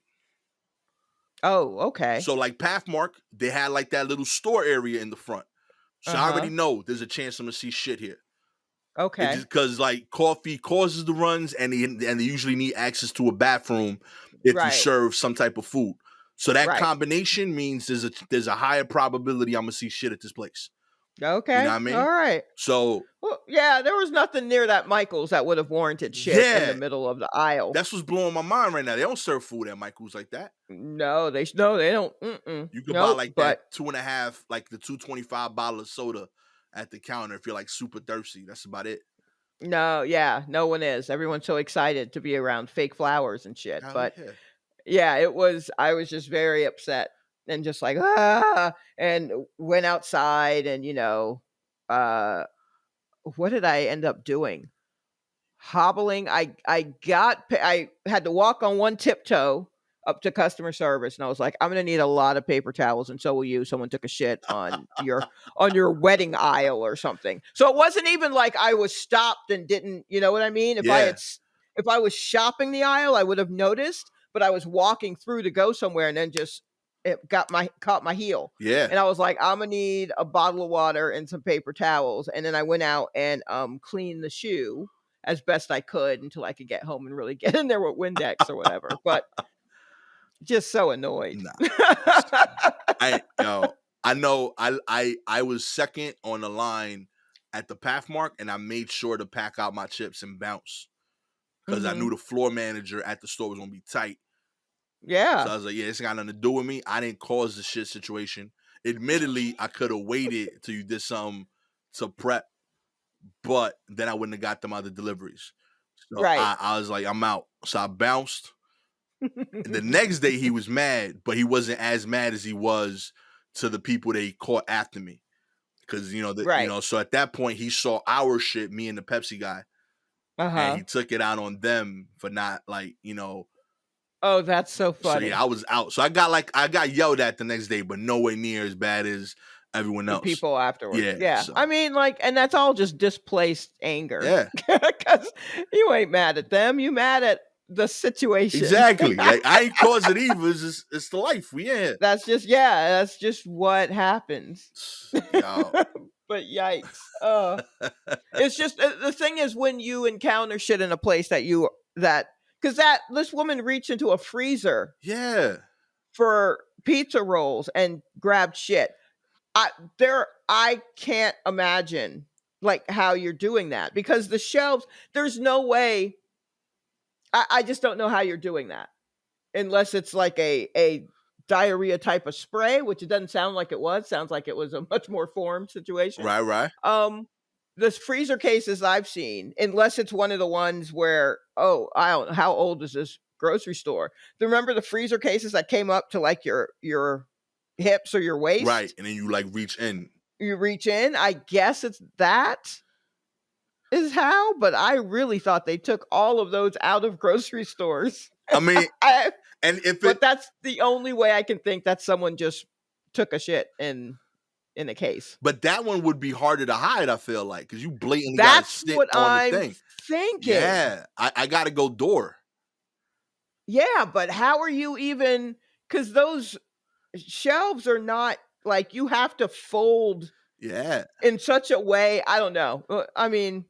Oh, okay. So like Pathmark, they had like that little store area in the front. So I already Uh-huh. know there's a chance I'm gonna see shit here. It Okay. just because like coffee causes the runs, and they usually need access to a bathroom if you Right. serve some type of food. So that Right. combination means there's a higher probability I'm gonna see shit at this place. You know what Okay. I mean? All right. So Well, yeah, there was nothing near that Michael's that would have warranted shit in the yeah, middle of the aisle. that's what's blowing my mind right now. They don't serve food at Michael's like that. No, they don't. You could buy Nope. like that But 2.5, like the 225 bottle of soda at the counter if you're like super thirsty. That's about it. no, yeah, no one is. Everyone's so excited to be around fake flowers and shit. Hell But yeah. yeah, I was just very upset and just like, and went outside and, uh, what did I end up doing? Hobbling. I had to walk on one tiptoe up to customer service, and I was like, "I'm gonna need a lot of paper towels, and so will you." Someone took a shit on your wedding aisle or something. So it wasn't even like I was stopped and didn't, you know what I mean? Yeah. If I was shopping the aisle, I would have noticed, but I was walking through to go somewhere, and then just it caught my heel, Yeah. and I was like, "I'm gonna need a bottle of water and some paper towels," and then I went out and cleaned the shoe as best I could until I could get home and really get in there with Windex or whatever, but just so annoyed. Nah. I yo, I know I was second on the line at the Pathmark, and I made sure to pack out my chips and bounce because I knew Mhm. the floor manager at the store was gonna be tight. So Yeah. I was like, yeah, this got nothing to do with me. I didn't cause the shit situation. Admittedly, I could have waited till you did something to prep, but then I wouldn't have got them other deliveries. So Right. I was like, I'm out. So I bounced. And the next day he was mad, but he wasn't as mad as he was to the people that he caught after me. Because Right. so at that point he saw our shit, me and the Pepsi guy, and Uh-huh. he took it out on them for not Oh, that's so so yeah, funny. I was out. So I got yelled at the next day, but nowhere near as bad as everyone The else. people afterwards. Yeah. Yeah. So I mean, like, and that's all just displaced anger. yeah. 'Cause you ain't mad at them, you mad at the situation. Exactly. Like I ain't caused it either. It's the life we in. That's just what happens. Yo. But yikes. It's just the thing is when you encounter shit in a place that because this woman reached into a freezer Yeah. for pizza rolls and grabbed shit. I can't imagine like how you're doing that, because the shelves, there's no way. I just don't know how you're doing that unless it's like a diarrhea type of spray, which it doesn't sound like it was. Sounds like it was a much more formed situation. Right, right. Um, the freezer cases I've seen, unless it's one of the ones where, oh, I don't know, how old is this grocery store? Remember the freezer cases that came up to like your hips or your Right. waist? And then you like reach in. You reach in. I guess it's that is how, but I really thought they took all of those out of grocery stores. I mean, I, and if it but that's the only way I can think that someone just took a shit in a case. but that one would be harder to hide, I feel like, because you blatantly gotta That's sit what on the I'm thing. thinking. Yeah. I gotta go door. Yeah, but how are you even, cuz those shelves are not like, you have to fold Yeah. in such a way, I don't know. I mean,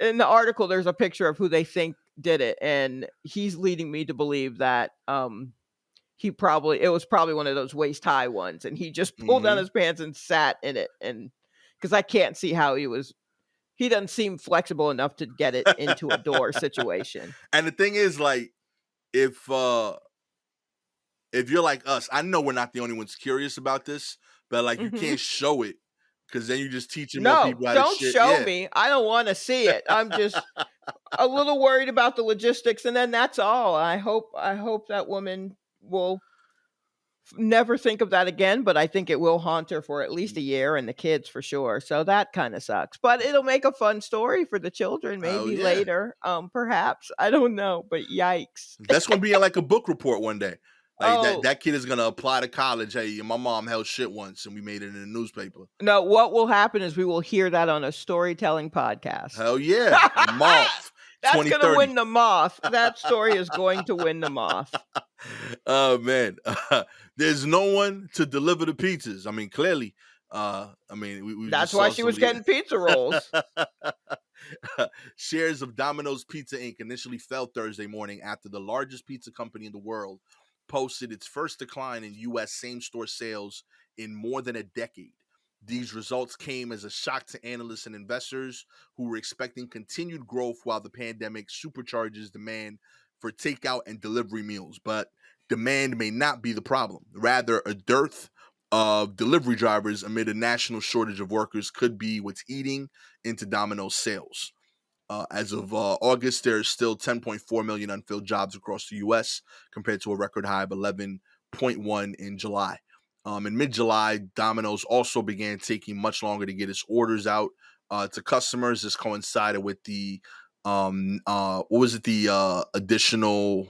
in the article there's a picture of who they think did it, and he's leading me to believe that it was probably one of those waist high ones, and he just pulled down Hmm. his pants and sat in it, and because I can't see how he doesn't seem flexible enough to get it into a door situation. And the thing is, like, if uh if you're like us, I know we're not the only ones curious about this, but like you Hmm. can't show it because then you're just teaching more No, people how to don't shit. show Yeah. me. I don't want to see it. I'm just a little worried about the logistics, and then that's all. I hope that woman will never think of that again, but I think it will haunt her for at least a year, and the kids for sure. So that kind of sucks. But it'll make a fun story for the children Oh maybe yeah. later. Perhaps. I don't know, but yikes. That's gonna be in like a book report one day. Like that Oh, that kid is gonna apply to college. Hey, my mom held shit once and we made it in the newspaper. no, what will happen is we will hear that on a storytelling podcast. Hell yeah. The Moth That's going to 2030. win the moth. That story is going to win the moth. Oh man. There's no one to deliver the pizzas. I mean, clearly. We That's just why saw she was somebody. getting pizza rolls. Shares of Domino's Pizza Inc. initially fell Thursday morning after the largest pizza company in the world posted its first decline in U.S. same-store sales in more than a decade. These results came as a shock to analysts and investors who were expecting continued growth while the pandemic supercharges demand for takeout and delivery meals. But demand may not be the problem. Rather, a dearth of delivery drivers amid a national shortage of workers could be what's eating into Domino's sales. As of August, there's still 10.4 million unfilled jobs across the U.S. compared to a record high of 11.1 in July. In mid-July, Domino's also began taking much longer to get its orders out to customers. This coincided with the what was it? The additional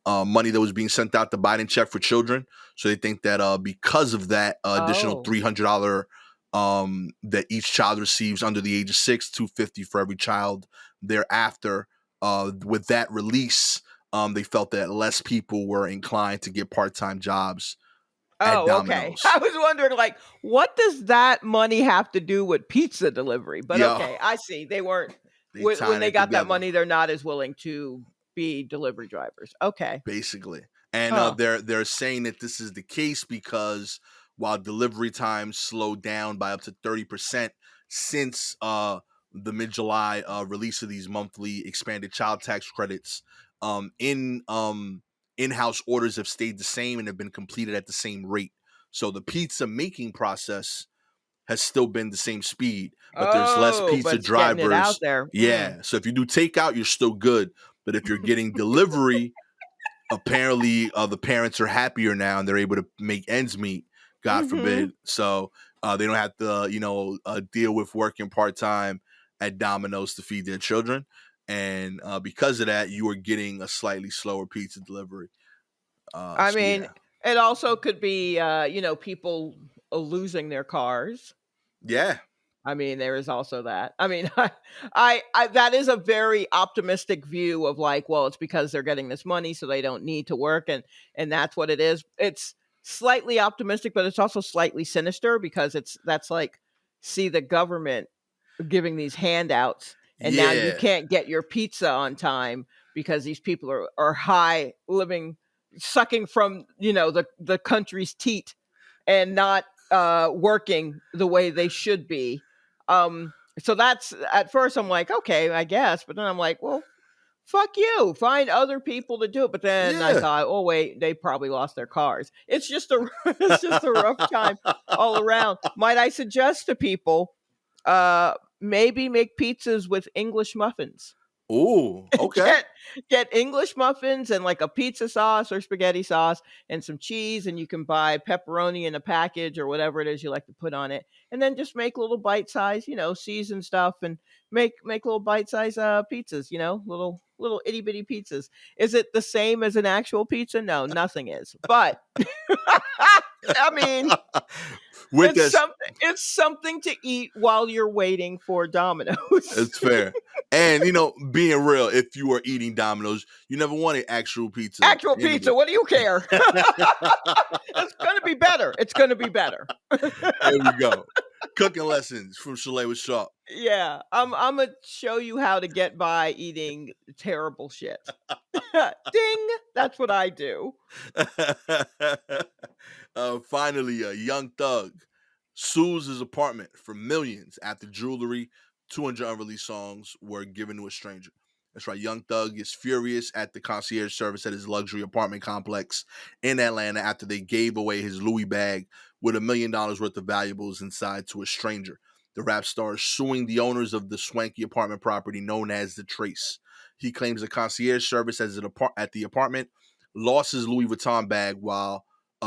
money that was being sent out, the Biden check for children. So they think that because of that additional Oh. $300 that each child receives under the age of 6, $250 for every child thereafter. With that release, they felt that less people were inclined to get part-time jobs at Oh, okay. Domino's. I was wondering, like, what does that money have to do with pizza delivery? But Yeah, okay, I see. They weren't, they when tying they it got that together. money, they're not as willing to be delivery drivers. Okay. Basically. And Huh. they're saying that this is the case because while delivery times slowed down by up to 30% since the mid-July release of these monthly expanded child tax credits, in-house orders have stayed the same and have been completed at the same rate. So the pizza making process has still been the same speed, but there's less Oh, but pizza it's getting it out drivers. there. Yeah. So if you do takeout, you're still good. But if you're getting delivery, apparently the parents are happier now and they're able to make ends meet, God Mm-hmm. forbid. So they don't have to deal with working part-time at Domino's to feed their children, and because of that you are getting a slightly slower pizza delivery. I So mean, yeah. it also could be, people losing their cars. Yeah. I mean, there is also that. I mean, I that is a very optimistic view of like, well, it's because they're getting this money, so they don't need to work, and that's what it is. It's slightly optimistic, but it's also slightly sinister because that's like, see the government giving these handouts, and now you Yeah. can't get your pizza on time, because these people are high, living, sucking from the country's teat, and not working the way they should be. So that's, at first I'm like, okay, I guess, but then I'm like, well, fuck you, find other people to do it. But then I Yeah. thought, oh wait, they probably lost their cars. It's just a it's just a rough time all around. Might I suggest to people, maybe make pizzas with English muffins. Ooh, okay. get get English muffins and like a pizza sauce or spaghetti sauce and some cheese, and you can buy pepperoni in a package or whatever it is you like to put on it, and then just make little bite size, season stuff, and make little bite size pizzas, little itty bitty pizzas. Is it the same as an actual pizza? No, nothing is. But I mean, With it's this, something. It's something to eat while you're waiting for Domino's. it's fair. And being real, if you are eating Domino's, you never wanted actual pizza. Actual pizza. What do you care? It's gonna be better. It's gonna be better. There we go. Cooking lessons from Shalewa Sharpe. Yeah, I'm gonna show you how to get by eating terrible shit. Ding! That's what I do. Finally, a Young Thug sues his apartment for millions after jewelry, 200 unreleased songs were given to a stranger. That's right. Young Thug is furious at the concierge service at his luxury apartment complex in Atlanta after they gave away his Louie bag with $1 million worth of valuables inside to a stranger. The rap star is suing the owners of the swanky apartment property known as The Trace. He claims the concierge service at the apartment lost his Louis Vuitton bag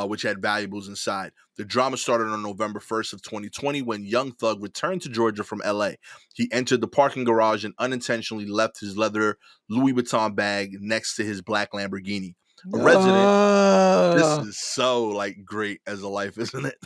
which had valuables inside. The drama started on November 1st of 2020 when Young Thug returned to Georgia from LA. He entered the parking garage and unintentionally left his leather Louis Vuitton bag next to his black Lamborghini. A resident, this is so great as a life, isn't it?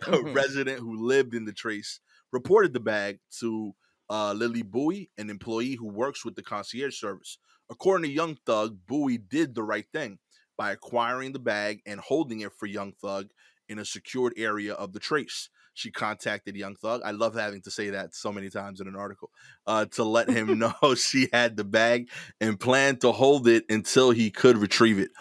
A resident who lived in the Trace reported the bag to Lily Bowie, an employee who works with the concierge service. According to Young Thug, Bowie did the right thing by acquiring the bag and holding it for Young Thug in a secured area of the Trace. She contacted Young Thug. I love having to say that so many times in an article, to let him know she had the bag and planned to hold it until he could retrieve it.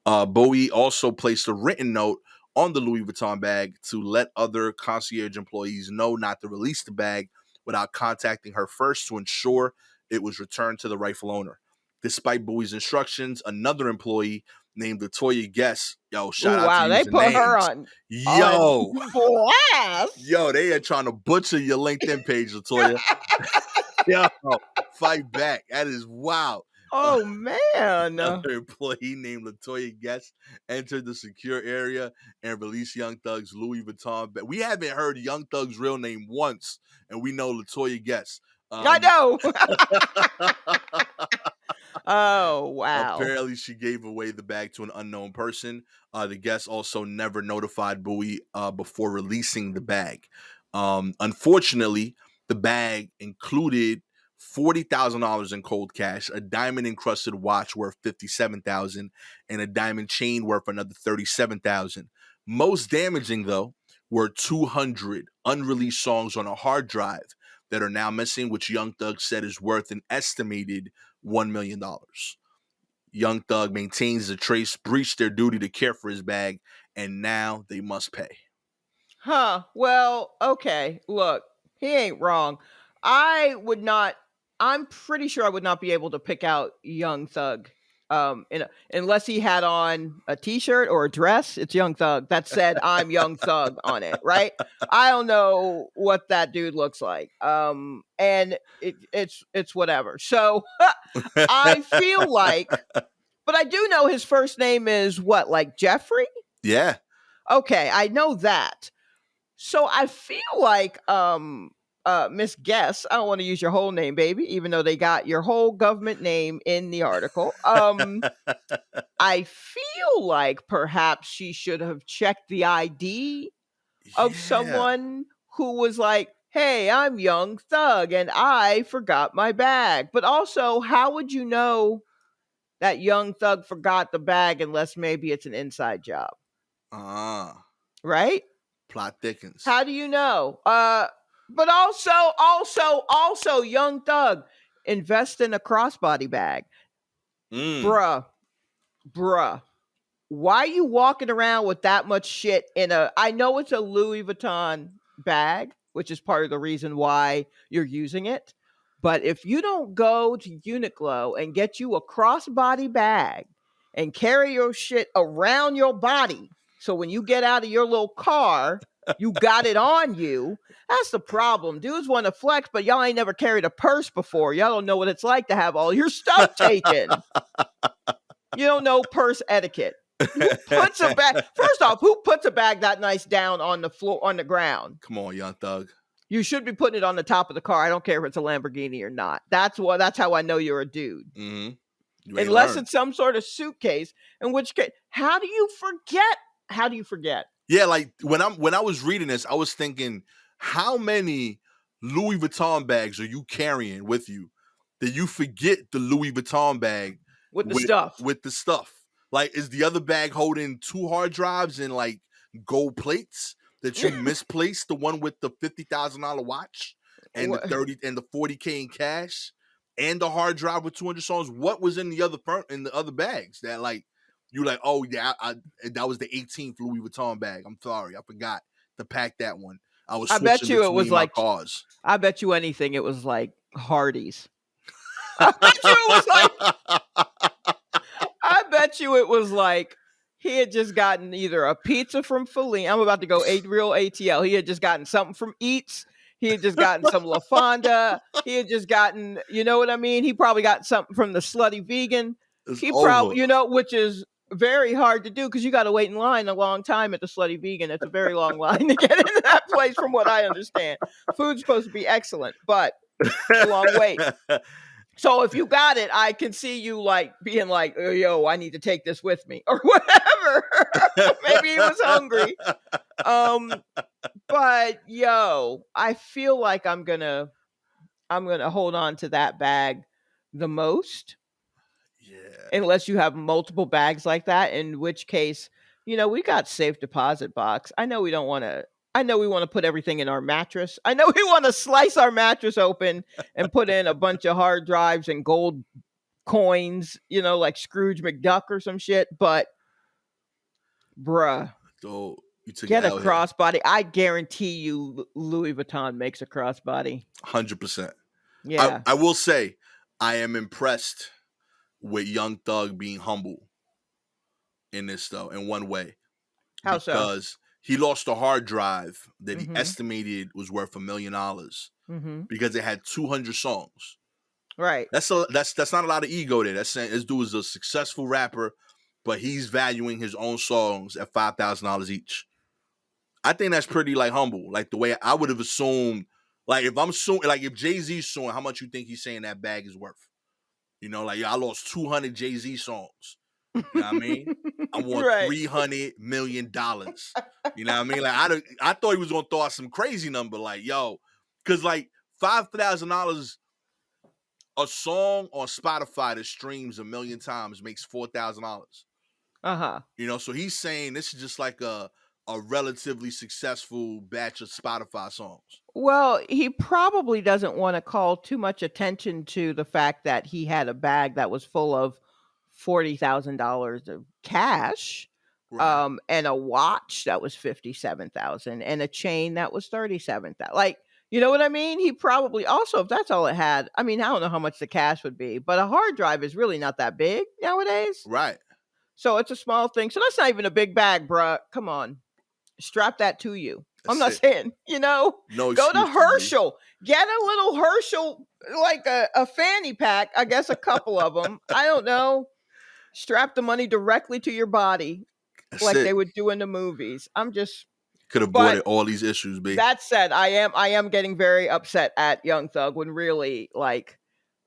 Bowie also placed a written note on the Louis Vuitton bag to let other concierge employees know not to release the bag without contacting her first to ensure it was returned to the rightful owner. Despite Bowie's instructions, another employee named Latoya Guest, shout Ooh, out to wow, they using put her names. on Yo, blast. they are trying to butcher your LinkedIn page, Latoya. Yo, fight back. That is wow. Oh man. Another employee named Latoya Guest entered the secure area and released Young Thug's Louis Vuitton bag. We haven't heard Young Thug's real name once, and we know Latoya Guest. I know. Oh wow. Apparently, she gave away the bag to an unknown person. The guest also never notified Bowie before releasing the bag. Unfortunately, the bag included $40,000 in cold cash, a diamond encrusted watch worth $57,000, and a diamond chain worth another $37,000. Most damaging, though, were 200 unreleased songs on a hard drive that are now missing, which Young Thug said is worth an estimated $1 million. Young Thug maintains the Trace breached their duty to care for his bag, and now they must pay. Huh. Well, okay. Look, he ain't wrong. I would not. I'm pretty sure I would not be able to pick out Young Thug, unless he had on a T-shirt or a dress. It's Young Thug that said "I'm Young Thug" on it, right? I don't know what that dude looks like. And it's whatever. So I feel like, but I do know his first name is what, like Jeffrey? Yeah. Okay, I know that. So I feel like Miss Guess, I don't want to use your whole name, baby, even though they got your whole government name in the article. I feel like perhaps she should have checked the ID of Yeah. someone who was like, "Hey, I'm Young Thug and I forgot my bag." But also, how would you know that Young Thug forgot the bag unless maybe it's an inside job, right? Plot thickens. How do you know? But also, Young Thug. invest in a crossbody bag. Mm. Bruh. Why you walking around with that much shit in a, I know it's a Louis Vuitton bag, which is part of the reason why you're using it. But if you don't go to Uniqlo and get you a crossbody bag and carry your shit around your body, so when you get out of your little car, you got it on you, that's the problem. Dudes want to flex, but y'all ain't never carried a purse before. Y'all don't know what it's like to have all your stuff taken. You don't know purse etiquette. Who puts a bag? First off, who puts a bag that nice down on the floor, on the ground? Come on, Young Thug. You should be putting it on the top of the car. I don't care if it's a Lamborghini or not. That's how I know you're a dude. Mm-hmm. You ain't Unless learned. it's some sort of suitcase. In which case, how do you forget? How do you forget? Yeah, like when I was reading this, I was thinking, how many Louis Vuitton bags are you carrying with you that you forget the Louis Vuitton bag With the stuff. with the stuff? Like, is the other bag holding 2 hard drives and like gold plates that you misplaced? The one with the $50,000 watch and the What? 30 and the 40K in cash and the hard drive with 200 songs. What was in the other bags that like you like? Oh yeah, that was the 18th Louis Vuitton bag. I'm sorry, I forgot to pack that one. I was I bet switching you it was between my like, cars. I bet you anything it was like Hardee's. I bet you it was like, I bet you it was like he had just gotten either a pizza from Feline. I'm about to go real ATL. He had just gotten something from Eats. He had just gotten some La Fonda. He had just gotten, you know what I mean? He probably got something from the Slutty Vegan. It's He over. probably, which is very hard to do because you got to wait in line a long time at the Slutty Vegan. It's a very long line to get into that place, from what I understand. Food's supposed to be excellent, but it's a long wait. So if you got it, I can see you like being like, oh, yo, I need to take this with me or whatever. Maybe he was hungry. But yo, I feel like I'm gonna hold on to that bag the most. Yeah. Unless you have multiple bags like that, in which case, we got safe deposit box. I know we want to put everything in our mattress. I know we want to slice our mattress open and put in a bunch of hard drives and gold coins, like Scrooge McDuck or some shit. But bruh, So you took get an a L here. crossbody. I guarantee you Louis Vuitton makes a crossbody. 100%. Yeah. I will say, I am impressed with Young Thug being humble in this though, in one way. How so? Because he lost a hard drive that he Mm-hmm. estimated was worth $1 million Mm-hmm. because it had 200 songs. Right. That's not a lot of ego there. That's saying this dude is a successful rapper, but he's valuing his own songs at $5,000 each. I think that's pretty like humble. Like the way I would have assumed, like if Jay-Z's suing, how much you think he's saying that bag is worth? Like, yeah, I lost 200 Jay-Z songs. You know what I mean? I want Right. $300 million. You know what I mean? Like, I thought he was gonna throw out some crazy number, like, yo, because like $5,000 a song on Spotify that streams 1 million times makes $4,000. Uh-huh. So he's saying this is just like a relatively successful batch of Spotify songs. Well, he probably doesn't want to call too much attention to the fact that he had a bag that was full of $40,000 of cash, Right. and a watch that was 57,000, and a chain that was 37,000. Like, you know what I mean? He probably also, if that's all it had, I mean, I don't know how much the cash would be, but a hard drive is really not that big nowadays. Right. So it's a small thing. So that's not even a big bag, bruh. Come on. Strap that to you. I'm not That's it. saying, No go to excuses, B. Herschel, get a little Herschel, like a fanny pack, I guess a couple of them. I don't know. Strap the money directly to your body That's like it. they would do in the movies. I'm just, Could have but avoided all these issues, B. that said, I am getting very upset at Young Thug when really, like,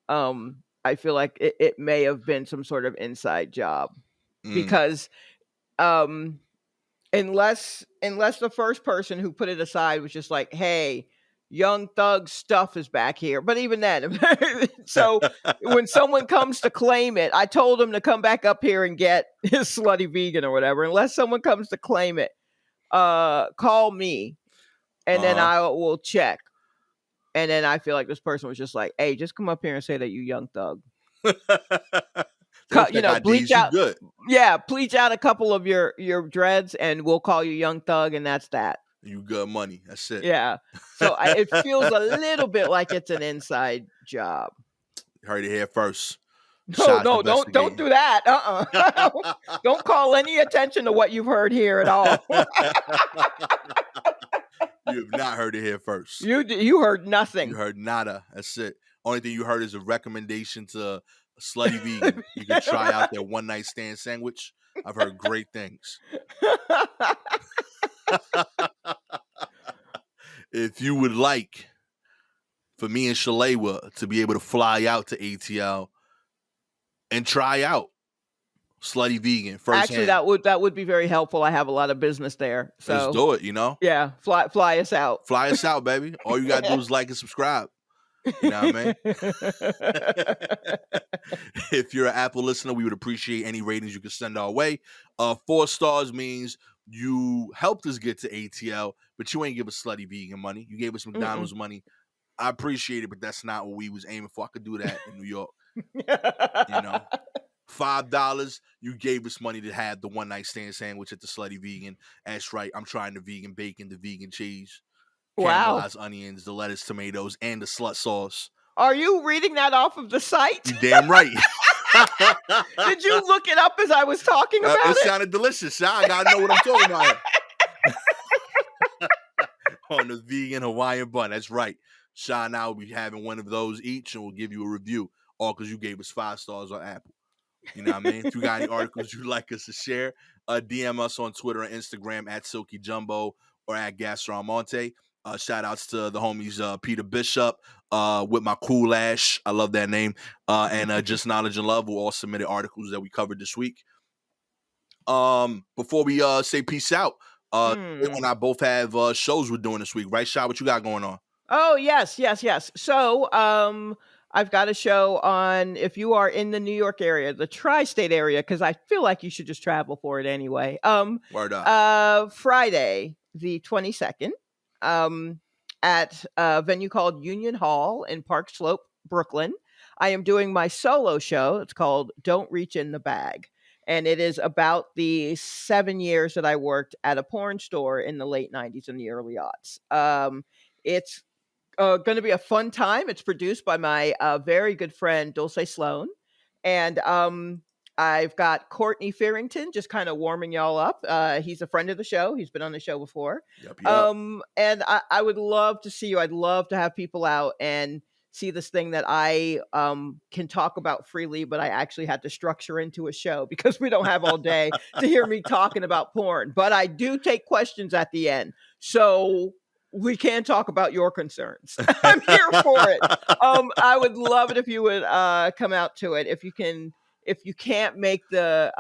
I feel like it may have been some sort of inside job because, unless the first person who put it aside was just like, hey, Young Thug's stuff is back here. But even then, so when someone comes to claim it, I told him to come back up here and get his Slutty Vegan or whatever. Unless someone comes to claim it, call me and then I will check. And then I feel like this person was just like, "Hey, just come up here and say that you Young Thug. They don't check Bleach IDs. You out, good. yeah, bleach out a couple of your dreads, and we'll call you Young Thug, and that's that." You good money. That's it. Yeah. So it feels a little bit like it's an inside job. Heard it here first. No, Shots no, don't investigating. do that. Don't call any attention to what you've heard here at all. You have not heard it here first. You heard nothing. You heard nada. That's it. Only thing you heard is a recommendation to a slutty vegan. You can try out their one night stand sandwich. I've heard great things. If you would like for me and Shalewa to be able to fly out to ATL and try out slutty vegan firsthand. Actually, that would be very helpful. I have a lot of business there. So let's do it, you know? Yeah, fly us out. Fly us out, baby. All you gotta do is like and subscribe. You know what I mean? If you're an Apple listener, we would appreciate any ratings you can send our way. 4 stars means you helped us get to ATL, but you ain't give us slutty vegan money. You gave us McDonald's money. I appreciate it, but that's not what we was aiming for. I could do that in New York. You know? $5, you gave us money to have the one night stand sandwich at the slutty vegan. That's right. I'm trying the vegan bacon, the vegan cheese, caramelized onions, the lettuce, tomatoes, and the slut sauce. Are you reading that off of the site? You damn right. Did you look it up as I was talking about it? It sounded delicious. I gotta know what I'm talking about. On the vegan Hawaiian bun. That's right. Sha and I will be having one of those each, and we'll give you a review. All because you gave us 5 stars on Apple. You know what I mean? If you got any articles you'd like us to share, DM us on Twitter and Instagram at Silky Jumbo or at Gastor Almonte. Shout outs to the homies Peter Bishop with my cool ash. I love that name. And Just Knowledge and Love, who all submitted articles that we covered this week. Before we say peace out, They and I both have shows we're doing this week, right, Sha? What you got going on? Oh, yes. So, I've got a show on, if you are in the New York area, the tri-state area, because I feel like you should just travel for it anyway. Word up. Friday, the 22nd, at a venue called Union Hall in Park Slope, Brooklyn. I am doing my solo show. It's called Don't Reach in the Bag. And it is about the 7 years that I worked at a porn store in the late 90s and the early aughts. It's going to be a fun time. It's produced by my very good friend, Dulce Sloan. And I've got Courtney Fearington just kind of warming y'all up. He's a friend of the show. He's been on the show before. Yep. And I would love to see you. I'd love to have people out and see this thing that I can talk about freely, but I actually had to structure into a show because we don't have all day to hear me talking about porn. But I do take questions at the end. So we can talk about your concerns. I'm here for it. I would love it if you would come out to it. If you can't make the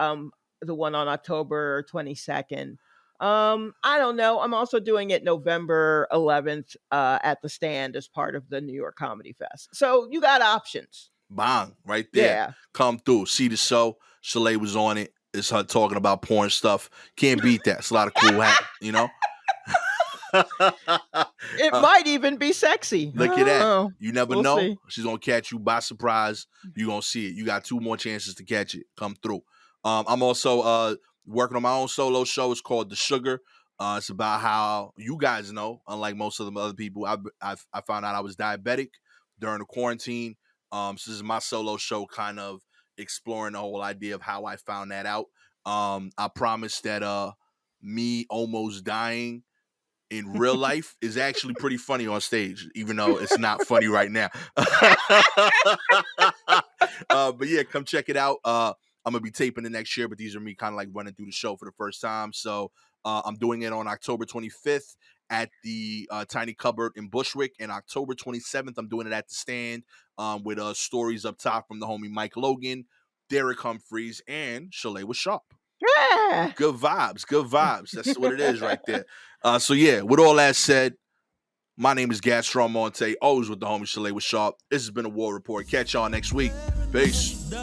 one on October 22nd, I don't know. I'm also doing it November 11th at the Stand as part of the New York Comedy Fest. So you got options. Bang, right there. Yeah. Come through. See the show. Shalewa was on it. It's her talking about porn stuff. Can't beat that. It's a lot of cool hat, you know? It might even be sexy. Look at that. You never We'll know. see. She's going to catch you by surprise. You're going to see it. You got 2 more chances to catch it. Come through. I'm also working on my own solo show. It's called The Sugar. It's about how you guys know, unlike most of the other people, I found out I was diabetic during the quarantine. So this is my solo show, kind of exploring the whole idea of how I found that out. I promise that me almost dying in real life is actually pretty funny on stage, even though it's not funny right now. But yeah, come check it out. I'm going to be taping it next year, but these are me kind of like running through the show for the first time. So I'm doing it on October 25th at the Tiny Cupboard in Bushwick. And October 27th, I'm doing it at the Stand with stories up top from the homie Mike Logan, Derek Humphreys, and Shalewa Sharpe. Yeah. Good vibes. That's what it is right there. So yeah, with all that said, my name is Gastor Almonte, always with the homie Shalewa Sharpe. This has been a War Report. Catch y'all next week. Peace.